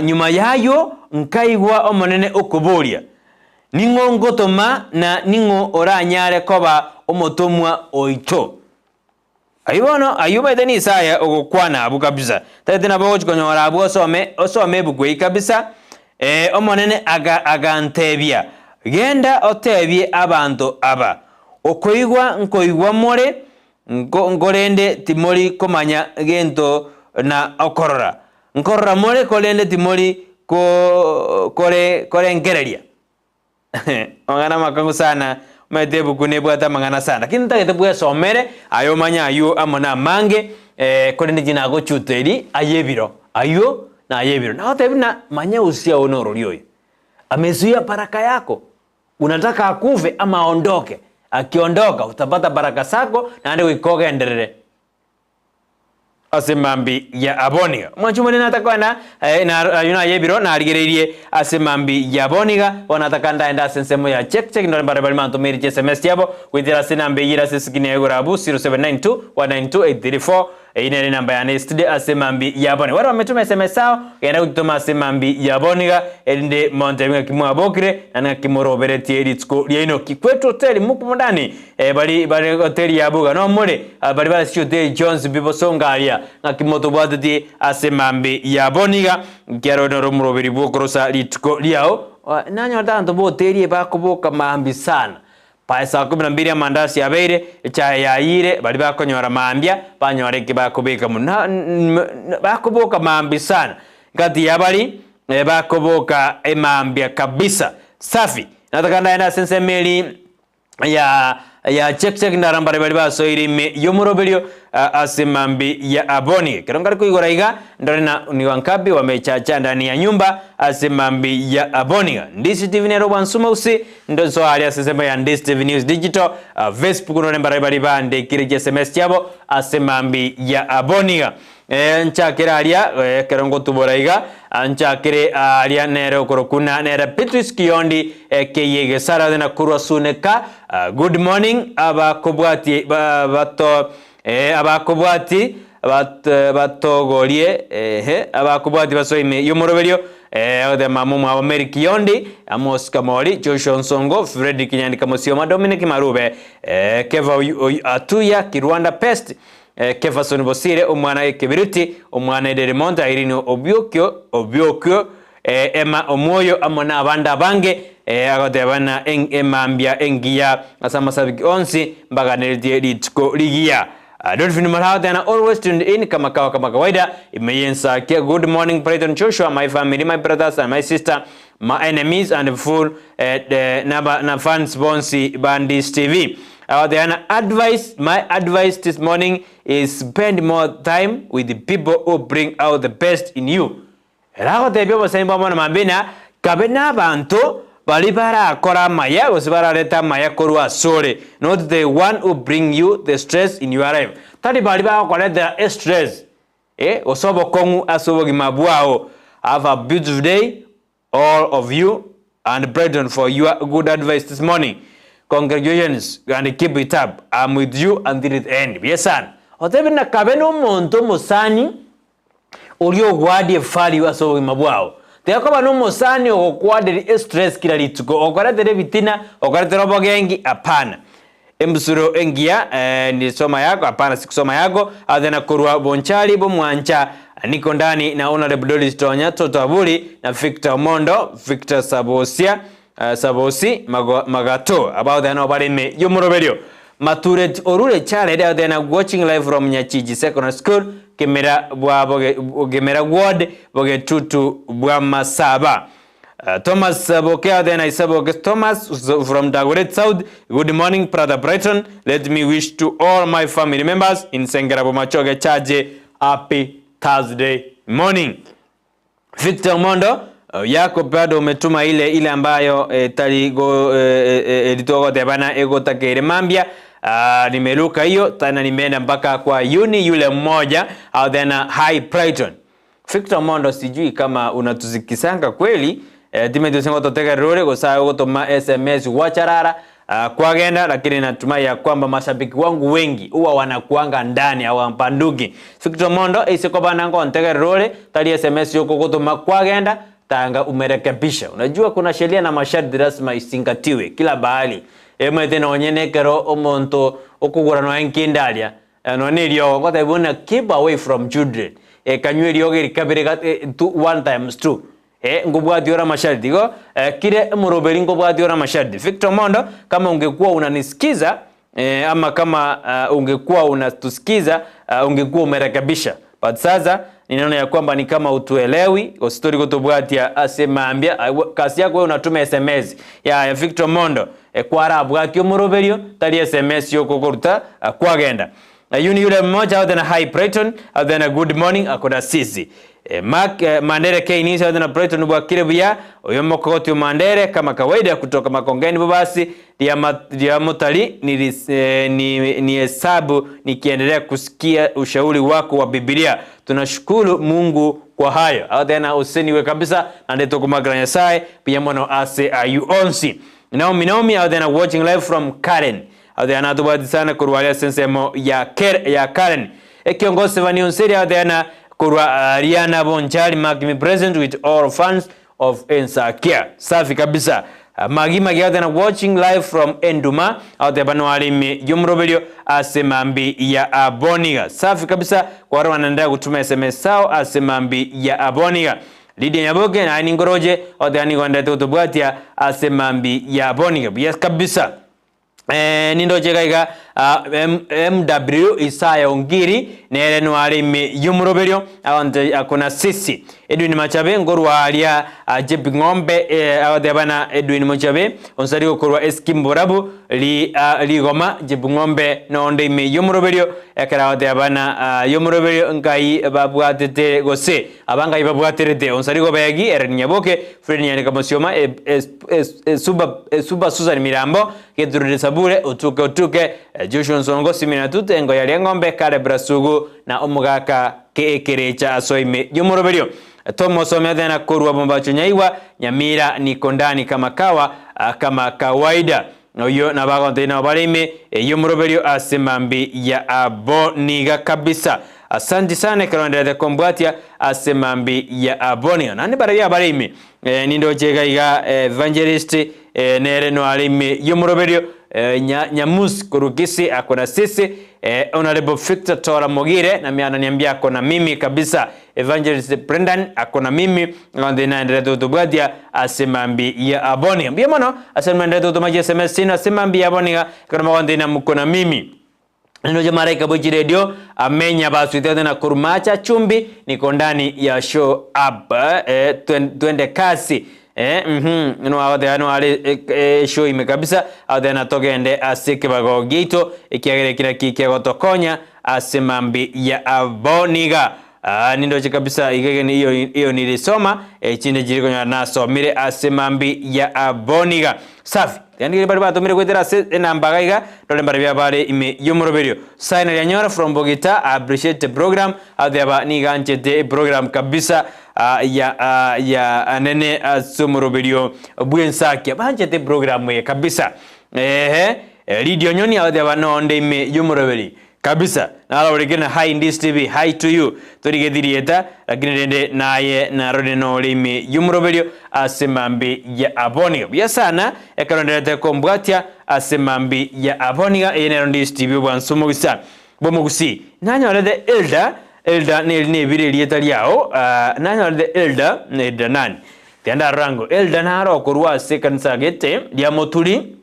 [SPEAKER 1] nyuma yayo nkaigwa omonene okuburia ningo ngotoma na ningo oranyare koba omotomwa oito ayibono ayuba deni Isaya ogokwana abu kabisa tete na bogo konyora abu osome bugwe kabisa omonene agantebia genda otebie abantu aba okoigwa nkoigwa more ngorende timori komanya gento na okorora nkorora more kolende timori kore ngereria Mangana makangu sana metebu kunebwata mangana sana kinta ketebwe somere ayo manya ayo amona mange kolende jina go chuteri ayebiro ayo na ayebiro na otebina manya usia onoro lioyo amezuia baraka yako unataka akuve ama aondoke. Akiondoka utapata baraka zako na ndio ikoge endelele. Asemambi ya Aboniga mwachumone natakwana na yuna yebiro na aligererie asemambi ya Aboniga wanataka ndaenda sensemo ya check ndo barabara manto meri SMS yabo withira sinambe yira sisikine yegurabu 0792 192834 ine namba ya studio asemambi ya Aboniga wale wametuma SMS sao yenda kutuma asemambi ya Aboniga ende monte kimwa bokire na kimorobereti editsko lieno kikwetu hotel muko ndani bali hotel ya Buga no mole bali hotel Jones Bibo Songalia na kimoto bwadati asemambi ya Aboniga kiaro no romuroberi bokorosa litko liao nanyo tanto boteri bakoboka mambi sana paisa 12 ya mandasi ya beire cha yaire bali bakonyora mambia banyoreke bakobeka bakoboka mambi sana ngati yabali bakoboka emambia kabisa safi nataka ndaenda sensemeli ya check ndarambare bali baso irime yomurobelio asemambi ya Aboniga kirongari kuigoraiga ndorena ni wankabi wamechacha ndani ya nyumba asemambi ya Aboniga Ndizi TV nero bansuma usi ndo so ali asema ya Ndizi TV News Digital Facebook no nembara bali bande kirije SMS yabo asemambi ya Aboniga nchakira alia kerongo tuboraiga nchakire alia nero korokuna nera Petrus Kiondi keyege sara na kurwa suneka good morning abakobwati bato abakobwati batogorie abakobwati basoime yomoroberio ode mamumu Abameri Kiondi Amos Kamori Joshua Nsongo Freddy Kinyani Kamosioma Dominic Marube Keva Atuya Kirwanda Pest Kefason Bosire umwana Kebiruti umwana Ederimonta Irino Obiokyo Emma Omoyo amona abanda bange agodebana emambia engia asama sabiki onsi mbaga neliti editko ligia Dolphin Malhaudana always tuned in kama kawaida Ensakia. Good morning Brighton Joshua, my family, my brothers and my sister, my enemies and full na fans Bonsi Bandis TV. My advice this morning is spend more time with the people who bring out the best in you. Elago tebyo bosemba mwana mambina kabena bantu balibara akora maya osibara leta maya korwa sore, not the one who bring you the stress in your life. Tadi baliba akora the stress osobo kongu asobo gimabuao. Have a beautiful day all of you and Brighton for your good advice this morning. Congratulations and keep it up. I'm with you until the end. Yes son. Otebina kabeno monto musani ulio gwadi fali wasobo gimabuao. Teakoba no musani okwadiri stress kila lituko okwaratele bitina okwaratele bogengi apana embusuro engia ni soma yako apana sikusoma yako adena kurwa bonchali bomwancha niko ndani na honorable Doris Tonya Toto Abuli na Victor Mondo Victor Sabosi Magato about the nobalime yomoroberio Maturet orure chale they are watching live from Nyachiji Secondary School Gemera ward boge tutu bwa saba. Thomas Bokea then I saboke Thomas from Dagoret South. Good morning brother Brighton. Let me wish to all my family members in Sengerabo Machoge Chaje happy Thursday morning. Victor Mondo yako bado umetuma ile ambayo taligo editogo debana ego takere mambia. Nimeruka hiyo tena nimeenda mpaka kwa uni yule mmoja au tena High Brighton. Victor Mondo sijui kama unatuzikisanga kweli time tusengo toteka rore kwa saa gutuma SMS wacharara kwa genda, lakini natumai ya kwamba mashabiki wangu wengi huwa wanakuanga ndani au mpanduki. Victor Mondo isikoba nango nteka rore tali SMS yoko gutuma kwa genda tanga umerekebisha. Unajua kuna sheria na masharti rasmi isingatiwe kila bahali. Emete na onyenekero omonto okugura no enkindalia no nilio ngotabuna keep away from children kanywe lioge likabere one times two ngubwati ora masharti go kile muroberi ngubwati ora masharti. Victor Mondo, kama ungekuwa unanisikiza ama kama ungekuwa unatusikiza ungekuwa umerekebisha, but sasa ninaona ya kwamba ni kama utuelewi story gotobwati asemambia kasi yako wewe unatuma SMS ya Victor Mondo kwa arabu akyo moroberio tali SMS yoko koruta kwa genda Yuni yule mmoja au tena hi Brighton au tena good morning akona sisi. Mark Mandere Kainisi au tena Brighton bwa Kirebuya uyo mokoti Mandere kama kawaida kutoka Makongeni basi dia motali ni hesabu nikiendelea kusikia ushauri wako wa Biblia. Tunashukuru Mungu kwa hayo. Au tena usiniwe kabisa na ndeto kumagranya sai pia mono ase ayu onsi. Naomi au tena watching live from Karen. Au tena natubadi sana kuruwalia sensemo ya Karen. Kiongozi vani unsiri au tena kurwa Riana Bonchari mark me present with all fans of Ensakia. Safi kabisa. Magi au tena watching live from Enduma au tena bano alimi Yumrobelio asemambi ya Aboniga. Safi kabisa kwa wale wanaendelea kutuma SMS sao asemambi ya Aboniga. Lydia Nyaboke na Ningoroje au tena nikwenda tutubwatia asemambi ya Aboniga. Yes kabisa. Nindo chekaiga MW Isaya Ongiri nere nwalimi Yumrobelio awante akona sisi Edwin Machabe ngorwa alia jebi ngombe awadebana Edwin Machabe onsari okorwa Eskimborabu li goma jebi ngombe na onde ime Yumrobelio ekara awadebana Yumrobelio ngai babwatete gose abanga ibabwaterete onsari gobayagi Nyaboke Freni yani kamosioma suba Susan Mirambo keduride sabure utuke Joshua Nsongo simina tutengo yali ngombe kare brasugu na omugaka keekerecha asoime Yumrobelio Tomo somete na kurwa bombacho nyaiwa Nyamira niko ndani kama kawaida Oyo na bagonte na balime Yumrobelio asemambi ya Aboniga kabisa. Asante sana kalonda kombwatia asemambi ya Aboniga. Nani bara ya balime nindo chega iga evangelist nere no alime Yumrobelio Nyamus kurugisi akona sisi Honorable Victor Tora Mogire na mimi ananiambia akona mimi kabisa. Evangelist Brendan akona mimi ngande na ndeto tubwadia asemambi ya Aboniga. Mbia mono asemambi ndeto tumaje SMS sina asemambi ya Aboniga kana ngande na mkona mimi. Nino jamara ikabuji radio amenya baswitete na kurumacha chumbi niko ndani ya show up twende kasi no awade ale show ime kabisa awade na togende asike bagogito ikiagere kila kike gotokonya asemambi ya Aboniga. Nindo kabisa igeni iyo nilisoma chinde jiriko naso mire asemambi ya Aboniga. Safi yani bari batumire kwetera namba gaiga dole bari bya ime Yumrobelio sign ya nyora from Bogota. Appreciate the program adeba ni ganche the program kabisa ya anene Yumrobelio Ensakia banje the program ye kabisa Lydia Nyoni adeba no onde ime Yumrobelio kabisa na alawekena hi Ndizi TV hi to you turigedirieta lakini rende naye na rode no limi Yumrobelio asemambi ya Aboniga ya sana ekalonderete kombwatia asemambi ya Aboniga ene Ndizi TV bwansumo bisa bomo Gusii nanya orede elda ne bire lieta liao nanya orede elda nani tianda rango elda naro kurwa second sagete ya motuli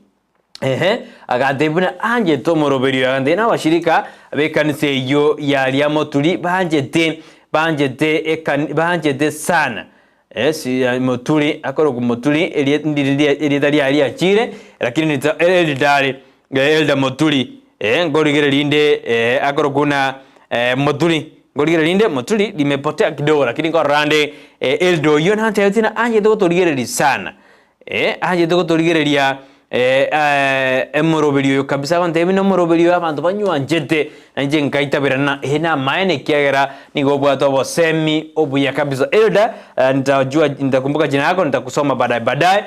[SPEAKER 1] agadebuna anje Tomorobelio agande na washirika bekanise yo yali amotuli banjete sana si motuli akoro ku motuli elidali ali achire lakini nita elda motuli ngorigere linde akoro kuna motuli ngorigere linde motuli limepotea kidogo lakini kwa rande eldo yo na hata tina anje to toligere sana anje to toligere ya Yumrobelio kabisa bante bino Yumrobelio abantu banywa njete nje nkaitabira na hena maene kiagera nigobwato bosemi obuya kabisa elda nitajua nitakumbuka jina yako nitakusoma baadaye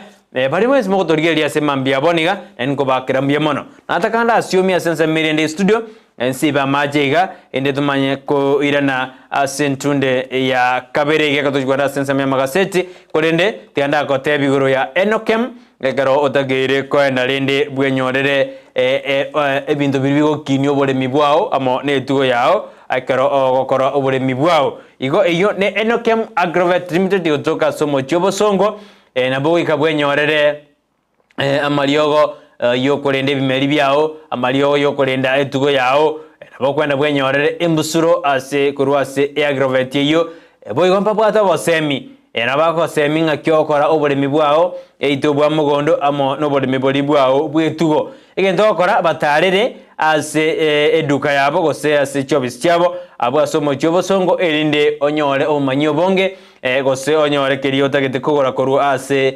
[SPEAKER 1] bali mwezi moko torigelia asemambi ya Aboniga niko bakira mbyemono natakanda asyomi asense mirende studio nsiba majega ende tumanye ko irana asentunde ya kaberege katujwara asense ya magaseti kolende tianda ko tebigoro ya Enokem Ekaro otagere ko endalende bwenyorere ebintu bibigo kinyo bole mibwao amo ne tugo yao akaro ogokoro obole mibwao igo iyo ne Enokem Agrovet Limited yotoka somo chobo songo na bogo ikabwenyorere amaliogo yokolende bimeri byao amaliogo yokolenda etugo yao nabo kwenda bwenyorere embusuro ase kurwase Agrovet yo boy gompa bwata bosemi nabako seminga kyokora oboremi bwao eito bwa mugondo amo noboremi bori bwao bwetugo egento okora batarere ase eduka yabo gose ase chobis chabo abo asomo chobosongo erinde onyore omanyo bonge gose onyore keriota gete kogora korwa ase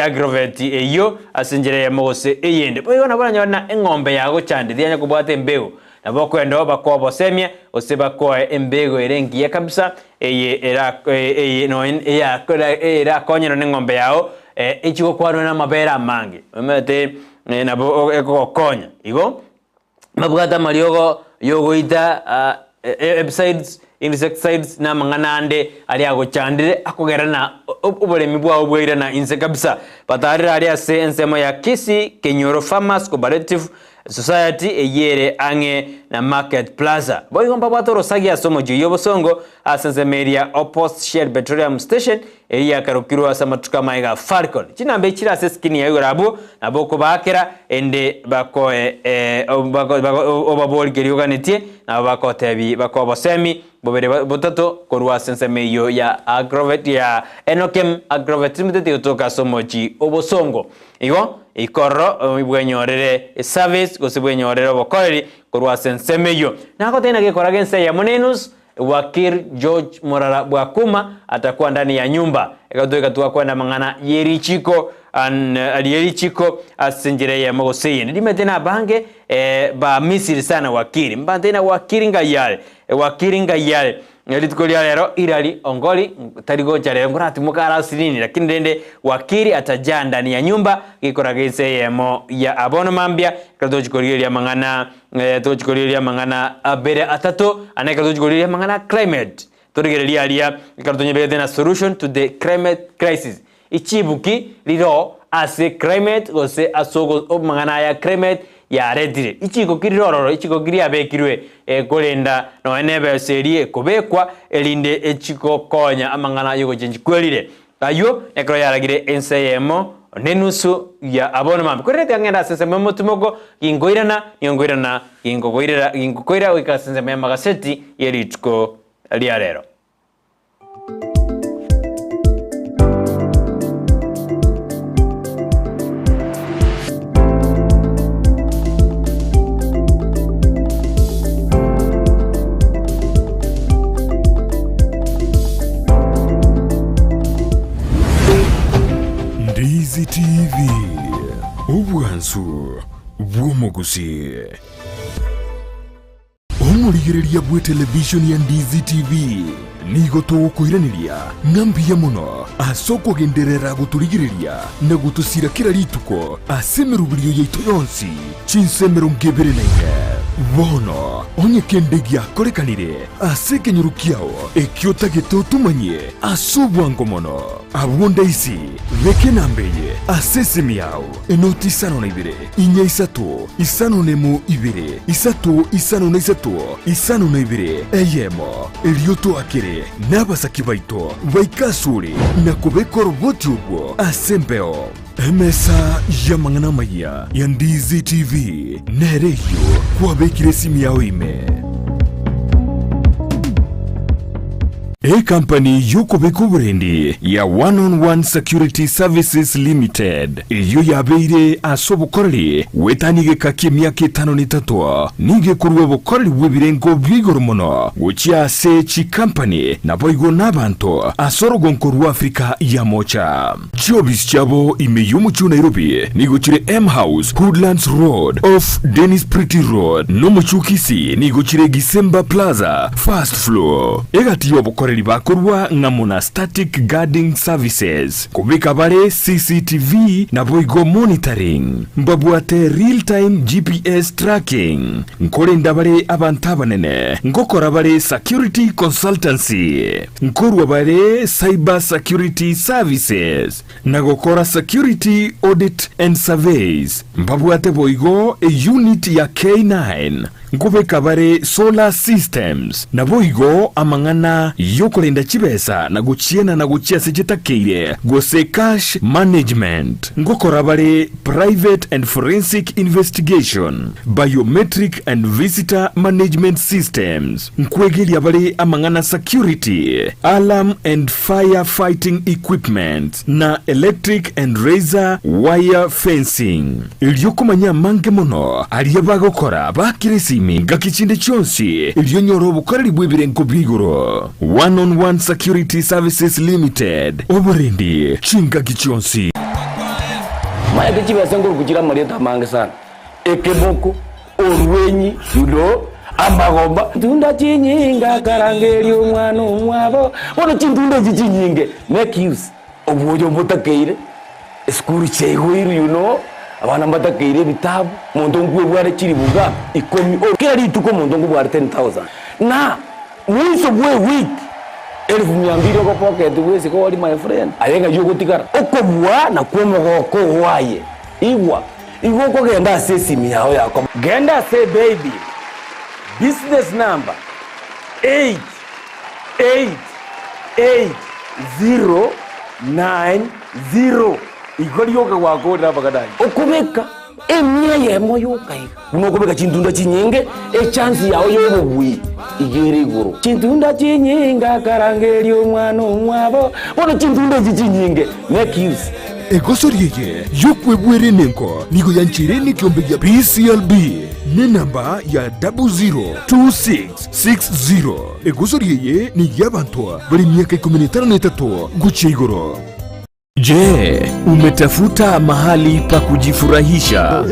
[SPEAKER 1] agrovet eyo asinjere ya mogose eyende boyo nabona nyona engombe yago chande dianya kubwate mbego nabo kwendo bakobo semye ose bakoe embego erengiye kabisa eye no era konyero n'engombe yao echigo kwano na mabera mangi mete nabo ekokonya igo mabugata mariogo yogoita herbicides insecticides na manganande ali agochandire akogerana oboremi bwa obwira na inse kabisa batarira ali ase ensemo ya Kisii Kenyoro Farmers Cooperative Society eyere ange na Market Plaza boyigomba batoro sagia somo jiyo songo asensemeria opposite Shell Petroleum Station eya karukirwa samatuka maiga Falcon chinambe chira seskini ya yurabu na boko bakera ende bakoe obabori gerioganitie na bakotebi bakobosemi bobere botato korwa sensemeyo ya agrovet ya enokem agrovet limited utoka somoji obosongo igo ikorro ibwenyorere service gosibwenyorere obokoreri korwa sensemeyo nako tena gekora gense ya monenus Wakir George Morara Bwakuma atakuwa ndani ya nyumba ekatoka tuwa kwenda mangana yerichiko yerichiko asinjire ya mogoseye ndime tena bange ba misiri sana wakiri mbantena wakiri ngayale Ngelitukolia lero irali ongoli tarigo chale ngurati mukara sinini lakini ndende wakiri atajaa ndani ya nyumba gikoragise yemo ya abono mambia katochikolia mangana tochikolia mangana abere atato aneka tochikolia mangana climate torigelia alia kartonyebele na solution to the climate crisis ichibuki liro ase climate gose asogo mangana ya climate ya redire ichiko kirirororo ichiko kiri abekirwe kolenda no enebe serie kobekwa elinde echiko konya amangana yugo chenji kwelire ayo ekro yaragire ensayemo nenusu ya abonnement korete angenda seseme tumoko ingoirana ingokoira wikasenseme magaseti yeritko liarero
[SPEAKER 2] Ndizi TV Ubwansu Bw'Omugusii Omurigereria bwe television ya Ndizi TV nigo tugukwiraniria ngambia muno asoko genderera guturigireria na gutusira kira rituko asemerubirio yaitu yonsi chinsemero ngebere naine bono onye kendegia korekanire asekenyurukiao ekiota getutumanye asubwango mono abunda isi reke nambeye asesemiao enoti sano na ibere inya isato isano nemu ibere isato isano na isato isano na ibere eyemo elioto akere n'abasaki baito baikasuri na kubekora roboti ubwo asembeo emesa ya mangana maya ya Ndizi TV nereyo kwabekire simu yawe ime company yuko bekuburendi ya one-on-one security services limited iyo yabeire asobukoreri wetanige kakimya kitano nitatu nige kuruwe bukoreri webirengo bwigoro muno uchiase chi company na boigo nabantu asorogo nkoru Afrika ya mocha jobis chabo imeyumu chu Nairobi nigochire M House Woodlands Road off Dennis Pretty Road no muchukisi nigochire Gisemba Plaza first floor egati yobukoreri bakorwa ngamuna static guarding services kubika bare CCTV na boigo monitoring mbabwate real time GPS tracking nkorenda bare abantabanene ngokora bare security consultancy nkorwa bare cyber security services nagokora security audit and surveys mbabwate boigo a unit ya K9 nkubeka bare solar systems na boigo amangana yoko kulinda chibesa na guchiena na guchia sechitakeire Gusii cash management ngokora bari private and forensic investigation biometric and visitor management systems nkwegeria bari amangana security alarm and fire fighting equipment na electric and razor wire fencing ilyokumanya mange mono aliye bagokora bakirisimi gakichinde chonsi ilyonyoro bukoreri bwebirenko bwigoro one-on-one security services limited oburendi chinga gichonsi
[SPEAKER 3] maye kichibesa ngoro kugira mareta mange sana ekeboko orwenyi yudo amagomba tunda chinyinga karangeri umwana umwabo wono chindunda chinyinge make use obujo butakeire school chegwiru abana mbatakeire bitabu muntu ngwe bware kiri buga ikomi kira rituko muntu ngwe bware 10,000 na mwiso bwe week 1200 ko pocket wese ko wali my friend ayenga yugo tikara okobwa na kwomo ko waye igwa ko genda sesi miao yako genda say baby business number 888090 ikori yoka wako na bakadai okubeka emya yemo yokai unokubeka chindunda chinyenge chance yawo yobugwi igere iguru chindunda chinyinga karangeri umwana umwabo wono chindunda chinyenge make use
[SPEAKER 2] egosoriye yokwebwere nenko nigo yanchireni kyombe ya PCLB ni namba ya 002660 egosoriye ni yabantu bari miaka 13 guchigoro. Je, umetafuta mahali pa kujifurahisha?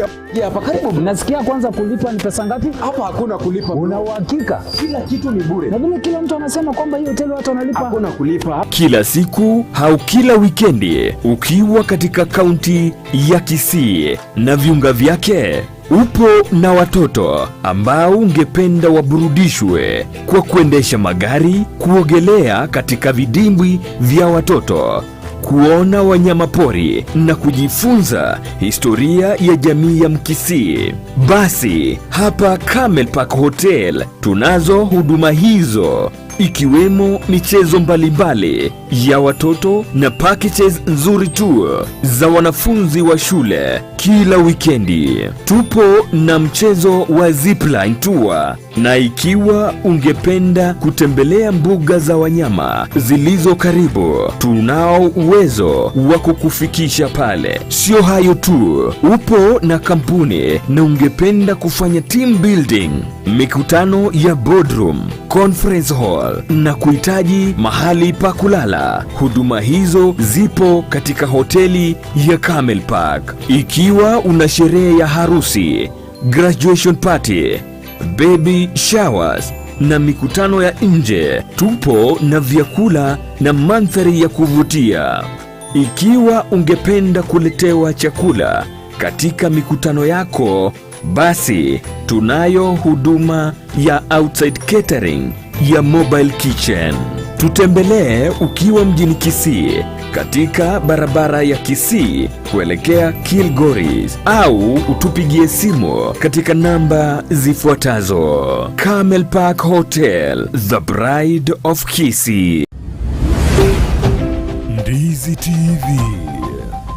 [SPEAKER 4] Hapa karibu. Nasikia kwanza kulipa ni pesa ngapi?
[SPEAKER 5] Hapa hakuna kulipa.
[SPEAKER 4] Una uhakika?
[SPEAKER 5] Kila kitu ni bure.
[SPEAKER 4] Na vile kila mtu anasema kwamba hii hoteli watu wanalipa.
[SPEAKER 5] Hakuna kulipa.
[SPEAKER 2] Kila siku au kila wikendi ukiwa katika kaunti ya Kisii na viunga vyake, upo na watoto ambao ungependa waburudishwe kwa kuendesha magari, kuogelea katika vidimbwi vya watoto, kuona wanyama pori na kujifunza historia ya jamii ya Mkisii. Basi hapa Camel Park Hotel tunazo huduma hizo, ikiwemo michezo mbalimbali ya watoto na packages nzuri tu za wanafunzi wa shule. Kila wikendi tupo na mchezo wa zipline tour, na ikiwa ungependa kutembelea mbuga za wanyama zilizo karibu, tunao uwezo wa kukufikisha pale. Sio hayo tu, upo na kampuni na ungependa kufanya team building, mikutano ya boardroom, conference hall na kuhitaji mahali pa kulala, huduma hizo zipo katika hoteli ya Camel Park. Ikiwa una sherehe ya harusi, graduation party, baby showers na mikutano ya nje, tupo na vyakula na mandhari ya kuvutia. Ikiwa ungependa kuletewa chakula katika mikutano yako, basi tunayo huduma ya outside catering ya mobile kitchen. Tutembelee ukiwa mjini Kisii katika barabara ya Kisii kuelekea Kilgoris, au utupigie simu katika namba zifuatazo. Camel Park Hotel, the Bride of Kisii. Ndizi TV,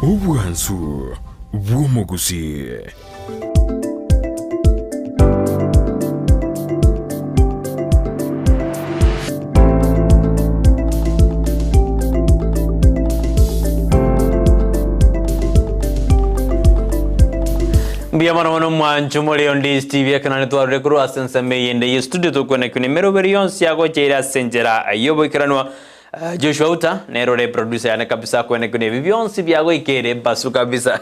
[SPEAKER 2] ubwansu bw'omugusi.
[SPEAKER 1] Mbiyamana wano mwanchu mole Ndizi TV akanane twarure kuru asensame yende studio to kone kune mero versions yago cheira senjera ayobo ikiranwa Joshua Uta nerore producer yana kabisa kone kune vivionsi byago ikere basu kabisa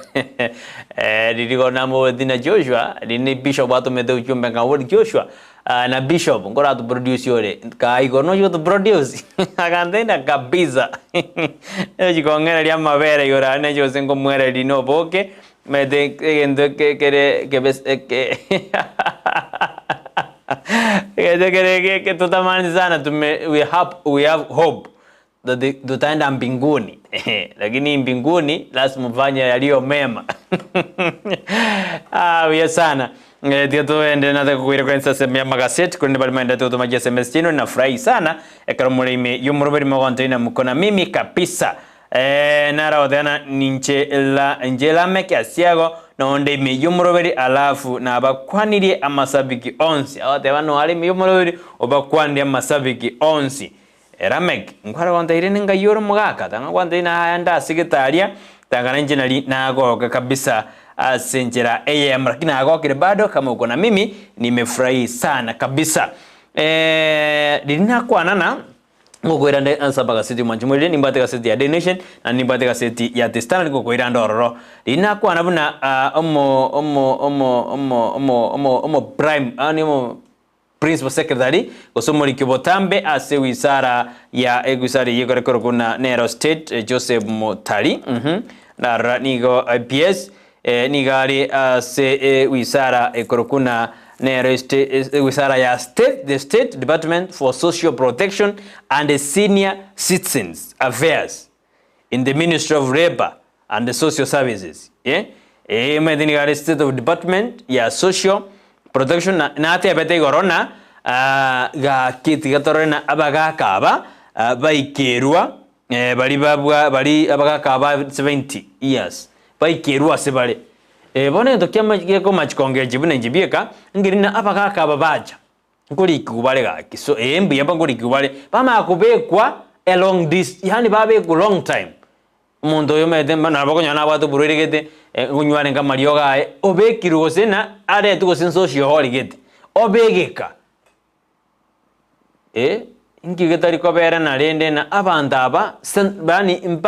[SPEAKER 1] dirigo namo dina Joshua dini Bishop ato mede uchumbe ngawori Joshua na Bishop ngora to produce yore kai gono yo to produce akandena kabisa jikongera lya mavere yora ne jose ngomwere dino boke me de que ves que que tutamani sana we have hope that tutaenda mbinguni lakini mbinguni lazima mfanye yaliyo mema. Wia sana Tieto ende na kuira kwa nsaseme ya magaset kunde bali maenda tu maji SMS chino na furahi sana ekara mulime yumuroberi magontaina mukona mimi kabisa nara odana ninche la njela meke asiago na onde me yumuroberi alafu na abakwanirie amasabiki onsi awate bano ali me yumuroberi obakwanirie amasabiki onsi eramek ngwara gontaire ninga yoro mugaka tanga gwantaina anda sigitaria tanga njenali na agoka kabisa asenjera lakini agokire bado kama uko na mimi nimefurahi sana kabisa. Lina kwanana ngokwira nde ansaba gaseti mwanjumulire nimbate gaseti ya The Nation na nimbate gaseti ya The Standard ngokwira ndororo lina kwana buna prime animo principal secretary gosomori kibotambe ase wisara ya egusari yekorekoro kuna Nero State Joseph Motari na nigo IPS nigari se wisara ekorokuna Nero wisara ya the State Department for Social Protection and Senior Citizens Affairs in the Ministry of Labor and the Social Services. Nigari State of Department ya Social Protection na ate abete gorona ga kiti gatorena abagakaba baikerwa bali abagakaba 70 years baikerwa sebale bone to kyama geko machikongeje bune njibieka ngirina abagaka babaja nguri kubale gaki so embi yaba nguri kubale bama kubekwa along this yani babe ku long time umuntu yo mede bana bakonya na batu buririgete ngunywane ngamario gae obekirwo sena are tuko senso shio holigete obegeka ingigitari ko bera na rende na abandaba bani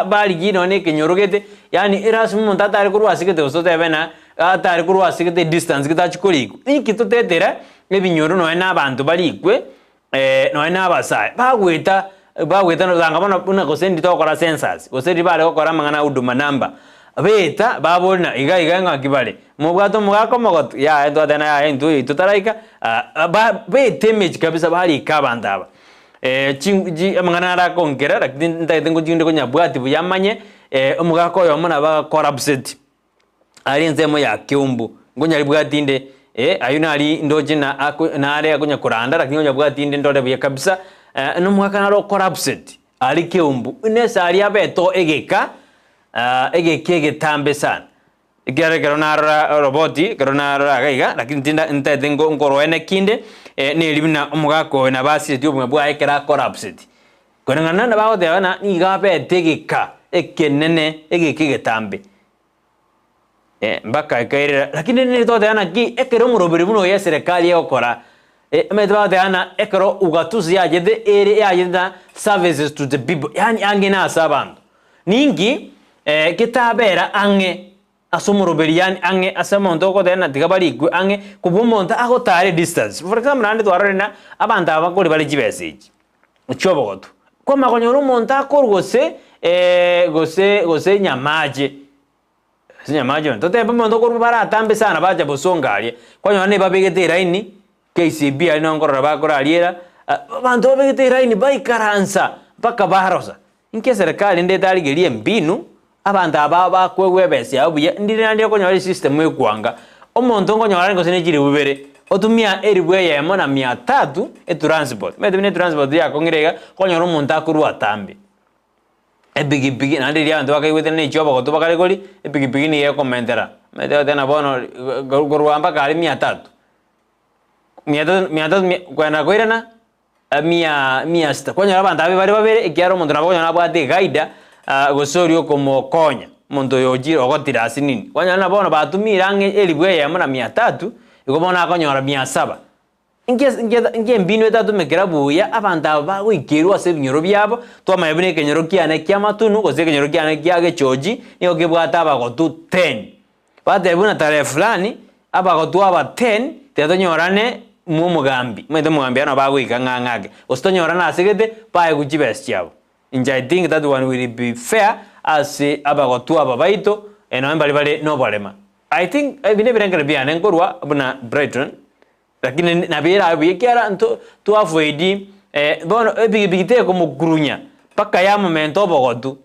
[SPEAKER 1] bali gino ne kinyorogete yani erasmu montata ari kurwasigete osote bena atari kurwasigete distance kitachikuriku ikitotetera ebinyoro no na abantu balikwe no na abasai bagweta no zanga bona una kosendi to kora census kosendi bale kokora mangana huduma number beta babona iga ngakibale mubwato mugako mogot ya ndo adana ya ndu tutaraika betemage kabisa bali kabandaba chingi amangana ra kongera lakini ndaitengo jinde konya bwati buyamanye omugako yo mona ba corrupted ali nzemo ya kiumbu ngonya libwati inde ayuna ali ndoje na ale akonya kuranda lakini ngonya bwati inde ndole buya kabisa no mugaka na corrupted ali kiumbu inesa ali abeto egeka egekege tambe sana igare karona roboti karona gaiga lakini tinda ntadengo ngorwene kinde ne libina omugako na basi tyo bwa ekera corrupted konangana na bawo dewana ni gabe tegeka ekenene egekege tambe mbaka ekaira lakini ne to dewana ki ekero murobiri muno ya serikali yokora metwa dewana ekero ugatuzi yajede ere yajeda services to the people yani angena asabantu ningi kitabera ange asomuroberi yani ange asamonto ko dena digabari gu ange kubumonta aho tare distance for example ande twarena abanda abakori bali jibeseji uchobogoto kwa makonyoro monta korgose gose nyamaje ntote bamonto ko bara tambe sana baje bosongalie kwa nyone babegete raini KCB ali nongorora bakora aliera abantu babegete raini baikaransa paka baharosa inke serikali ndetali gelie mbinu abantu ababa kwewebese abuye ndire nandi konya system ekwanga omuntu ngonya wari ngosene jiri bubere otumia eribwe yemo na 300 transport medine transport ya kongirega konya umuntu akuru atambe ebigibigi nandi ya ndo bakaiwete ne choba ko tubakale koli ebigibigi ni yekomentera mede tena bono gorwamba kali 300 kwena koirana 100 konya abantu abari babere ekyaro umuntu nabonya nabwate gaida gosorio como konya muntu yojiro ogotira asinini kwanya nabona batumira ange elibwe yamo na 300 igobona akonyora 700 inge mbino etatu mekera buya abantu aba wikirwa se binyoro byabo twamayebune kenyoro kiane kyamatunu gose kenyoro kiane kyage choji niyo kibwata abagotu 10 batebuna tare fulani abagotu aba 10 tetonyorane mu mugambi mwete mugambi ana bagwika ngangage ostonyorana asigete pae kujibes cyabo I think that one will be fair as abagotu ababaito eno mbali no balema. I think bine birengere biane ngorwa buna Brighton lakini nabira abikiara to avoid bono bigite ko mugurunya paka ya momento abagotu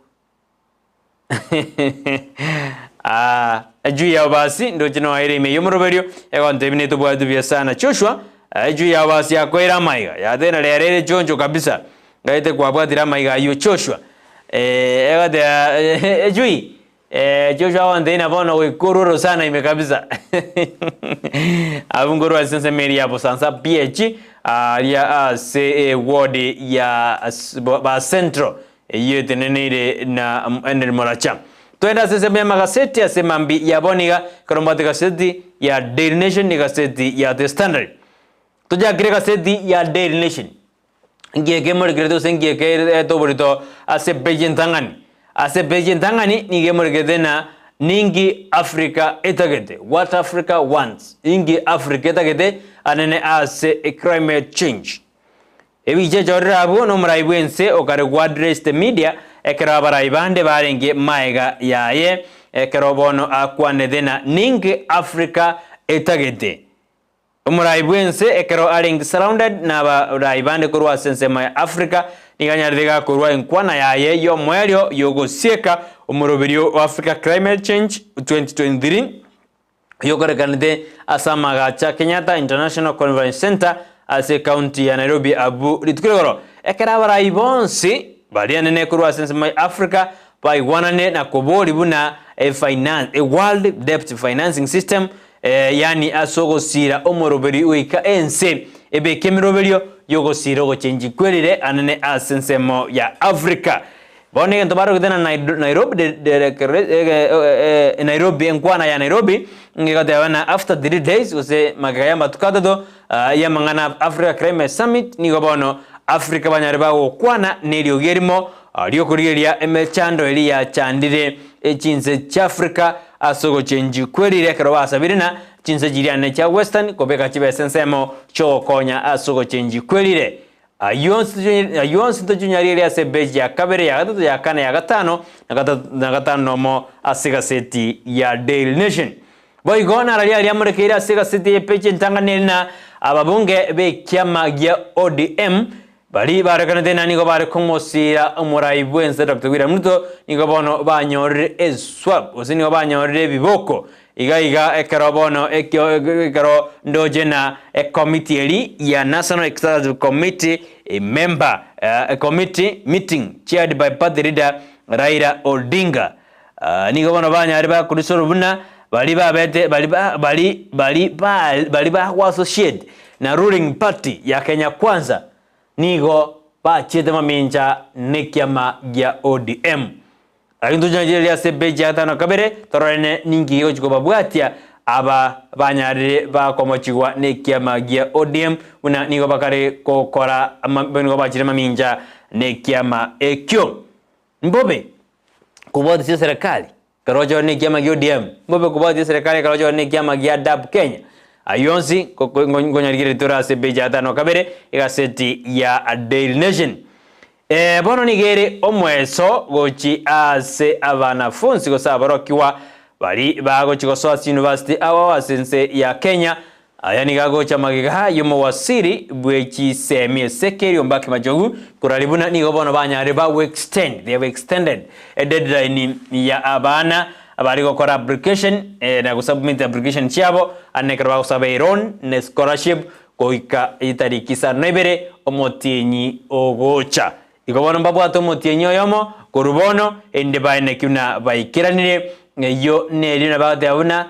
[SPEAKER 1] juu ya basi ndo jino aire yo muroberio egonte bine tubwatu bya sana Joshua juu ya basi yakwera maiga ya thena rere jonjo kabisa ngaite kwabwatira maiga yo Joshua egode juu Joshua wande ina bono wikururo sana ime kabisa abunguru asense meri hapo sansa PH ya se ward ya ba central yote nenire na enel moracha twenda sese mema gaseti asema mbi ya boniga karombate gaseti ya Daily Nation ni gaseti ya The Standard tuja kire gaseti ya Daily Nation ngeke mori kredo sengie ke to borito ase Brighton tangani ase Brighton tangani nige mori kedena ningi Africa etagete what Africa wants ingi Africa etagete anene ase climate change ebije jorrabo no mraibwense okare wadrest media ekera baraibande barenge maiga yaye ekerobono akwane dena ningi Africa etagete umuraibwense ekero aring surrounded na baraibande kurwa sense mai Africa niganyardiga kurwa enkwana yaye yo mwelyo yogosieka umurobirio wa Africa Climate Change 2023 yogore kanide asamaga cha Kenyatta International Conference Center ase county ya Nairobi abu litukiroro ekera baraibonsi balianene kurwa sense mai Africa by wanane na koboli buna a world debt financing system yani asogosira omoroberi uika ense ebe kemiroberio yogosira go change kwelire anene asensemo ya Africa bone ntobaro kidena Nairobi Nairobi enkwana ya Nairobi ngikatebana after 3 days use magayamba tukadado ya mangana Africa Climate Summit nigobono Africa banyareba okwana nelio gerimo lyo kurigeria emechando eli ya chandire echinse cha Africa asogo change kwelire kero basabirina chinse jiriane cha Western kobeka chibe sensemo cho konya asogo change kwelire ayonsi to junyari ya sebeji ya kabere ya gatatu ya kane ya gatano na gatano mo asiga seti ya Daily Nation boy gona ralia ya murekera asiga seti ya peche ntanganena ababunge be kyama gya ODM bali barekana tena nigo bare komosira umuraibwense Dr. William Ruto nigo bono banyorre eswab osinigo banyorre biboko iga ekerobono ekero ndojena committee eli ya National Executive Committee member a committee meeting chaired by party leader Raila Odinga nigo bono banyari ba kurisoro buna bali babete bali ba associate na ruling party ya Kenya Kwanza nigo ba chete maminja nekiama ya ODM akintu janjelia sebeji atano kabere torone ningi yo chiko babwatia aba banyarire ba komochigwa nekiama ya ODM una nigo bakare kokora nigo bachire maminja nekiama ekyo mbobe kubodi serikali karojo nekiama ya ODM mbobe kubodi serikali karojo nekiama ya DAP Kenya ayonsi ngonyarigire tora sebeji atano kabere igaseti ya Daily Nation bono nigere omweso gochi ase abanafunzi gosabarokiwa bali bagochi gosoas University awa sense ya Kenya ayani gagocha magiga yomo wasiri bwechi semi sekeri ombaki majogu kuralibuna nigo bono banyare ba they have extended a deadline ya abana abari gukora application na gusubmit application cyabo anekera gusaba iron ne scholarship koika itariki sa nebere omotienyi ogocha igobona mbabwato omotienyi oyomo kurubono ende baine kuna baikiranire yo nerina badabuna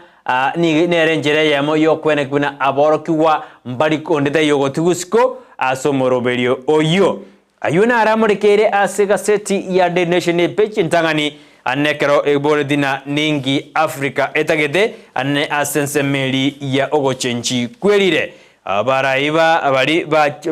[SPEAKER 1] ni nerenjere yamo yo kwene kuna aborokiwa mbali kondeta yogotugusko asomoroberio oyo ayuna aramurekere asega seti ya The Nation page ntangani anekero eboledina ningi Africa etagete ane asensemeli ya ogochenchi kwelire abaraiba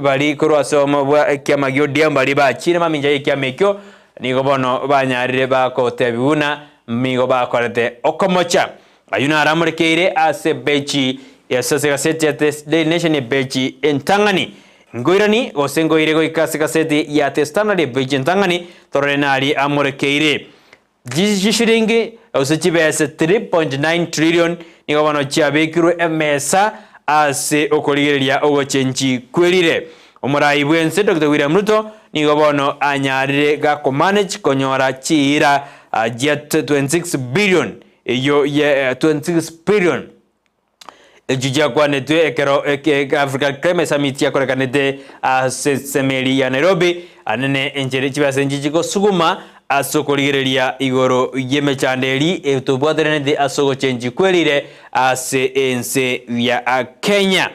[SPEAKER 1] bali korwasomo bwa kyama gyodiam bali bachire maminja yekyamekyo nigo bono banyarire bakotebuna migo bakorete okomocha ayuna aramurekere ase bechi ya sasega seti ya The Nation bechi entangani ngoirani osengoire goikasega seti ya The Standard bechi entangani torenali amurekeire jishiringi osechibese 3.9 trillion nigo bono chiabekiro emesa ase okoligereria ogochenchi kwelire omuraibwense Dr. William Ruto nigo bono anyarire ga manage konyora chira jet 26 billion iyo ye 26 billion ejija kwanetwe ekero Africa Climate Summit yakorekanete semeri ya Nairobi anene enjere chibasenji chiko suguma asokoligereria igoro yemechanderi etobwaterene asogo change kwerire ase ense ya Kenya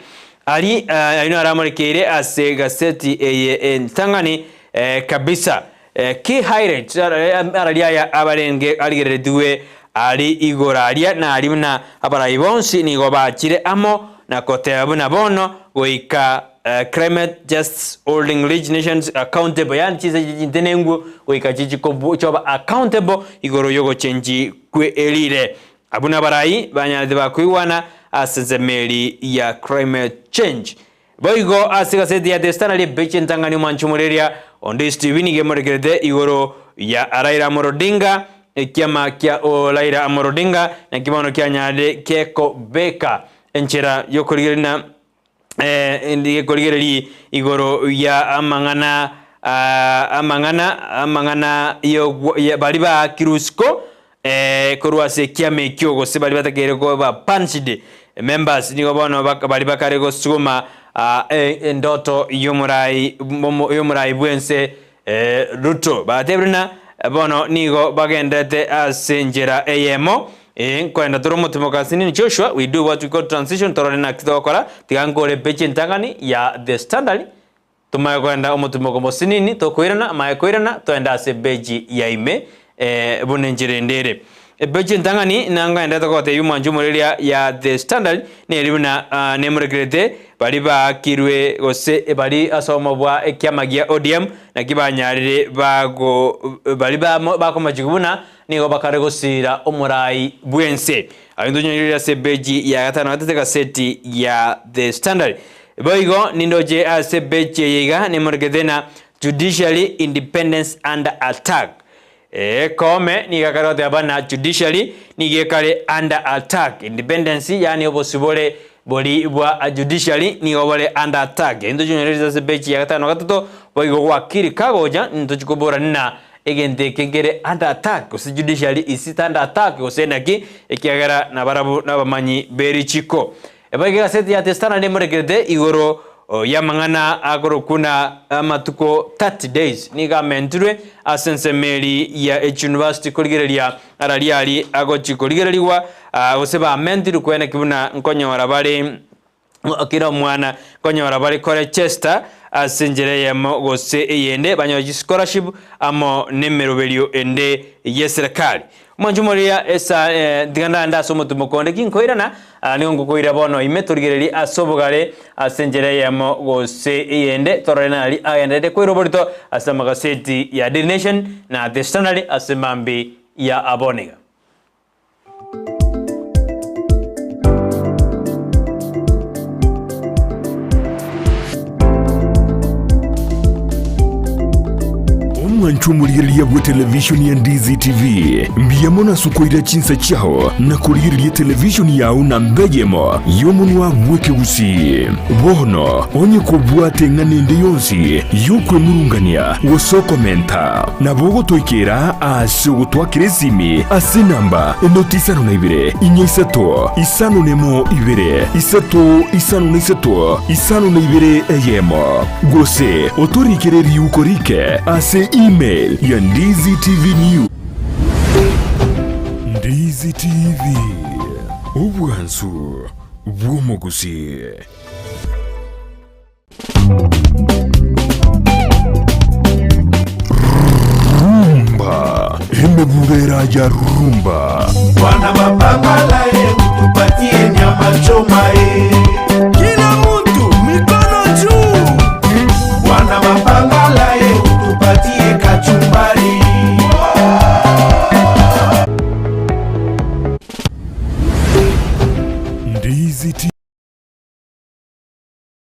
[SPEAKER 1] ali ino aramurikire ase gaseti entangani kabisa key highlights aralia ya abarenge aligeredwe ali igoraria na alimna abarayibonsi ni gobachire amo na kotebuna bono goika climate just holding rich nations accountable yani chize jintenengu goika chichiko choba accountable igoro yogo change kwe elire abuna barayi banyade bakwiwana asenzemeli ya climate change boigo asigaseti ya destanali bechen tangani manchumureria ondi Steven gemoregerede igoro ya Raila Amolo Odinga kiama kia Raila Amolo Odinga na kibono kia nyade keko beka enchera yokoligerina ndi koligeri igoro ya amangana yo baliba kirusko korwase kiame kyogo se baliba takere ko ba punchide members ni gobono baliba karego suma ndoto yomurai bwense Ruto batebrina bono nigo bagendete asenjera eyemo kwenda toromutumo kasini Joshua we do what we call transition torona kitokora tigangore peche ntangani ya the standard tumaye kwenda omutumo komo sinini tokoirana maye koirana toenda ase beji ya ime bunenjere ndere beji ntangani nanga enda tokote yumanju morelia ya the standard ne ribuna nemuregrete bali bakirwe gose bali asoma bwa ekyamagia ODM na kibanyarire bago bali bakomajigubuna nigo bakaregosira omurai bwense abindonyirira se beji ya gatano ateteka seti ya the standard boigo nindoje ase beji yiga nemurgedena judicially independence under attack kome nigakarote abana judicially nigekale under attack independence yani obosibole boli bwa judicially ni obole under attack endo junioriza se beji ya gatano gatato boigo wakiri kagoja ntochikobora nina egente kengere under attack ose judicially isi under attack osenaki ekiagara na barabu na bamanyi beri chiko ebaiga seti ya testana nemuregerede igoro yamangana agoro kuna matuko 30 days niga menture asensemeli ya university koligerelia araliali agochi koligereliwa oseba menture kwena kibuna nkonyora bale akira mwana konyora bale kore Chester asenjere yamo gose eyende banyoji scholarship amo nemerobelio ende yeserikali manjumoria esa diganda nda somo tumukonde kinkoirana ningo koira bono imeturigereri asobogale asenjere yamo gose eyende torenali ayende koiroborito asamagaseti ya The Nation na The Standard asemambi ya aboniga
[SPEAKER 2] Manchumuriria bwa television ya Ndizi TV mbiyamona sukoira chinsa chao na kuriria television yao na mbegemo yomunwa mweke Gusii bono onye kubwate nganende yonsi yukwe murungania woso komenta na bogo toikera aso twakirezimi asinamba notisano na ibire inyisato isano nemo ibire isato isano na isato isano na ibire eyemo gose otorikere yukorike ase email ya Ndizi TV News. Ndizi TV ubwansu bw'omugusi rumba imebubera ya rumba
[SPEAKER 6] Wana mapanga la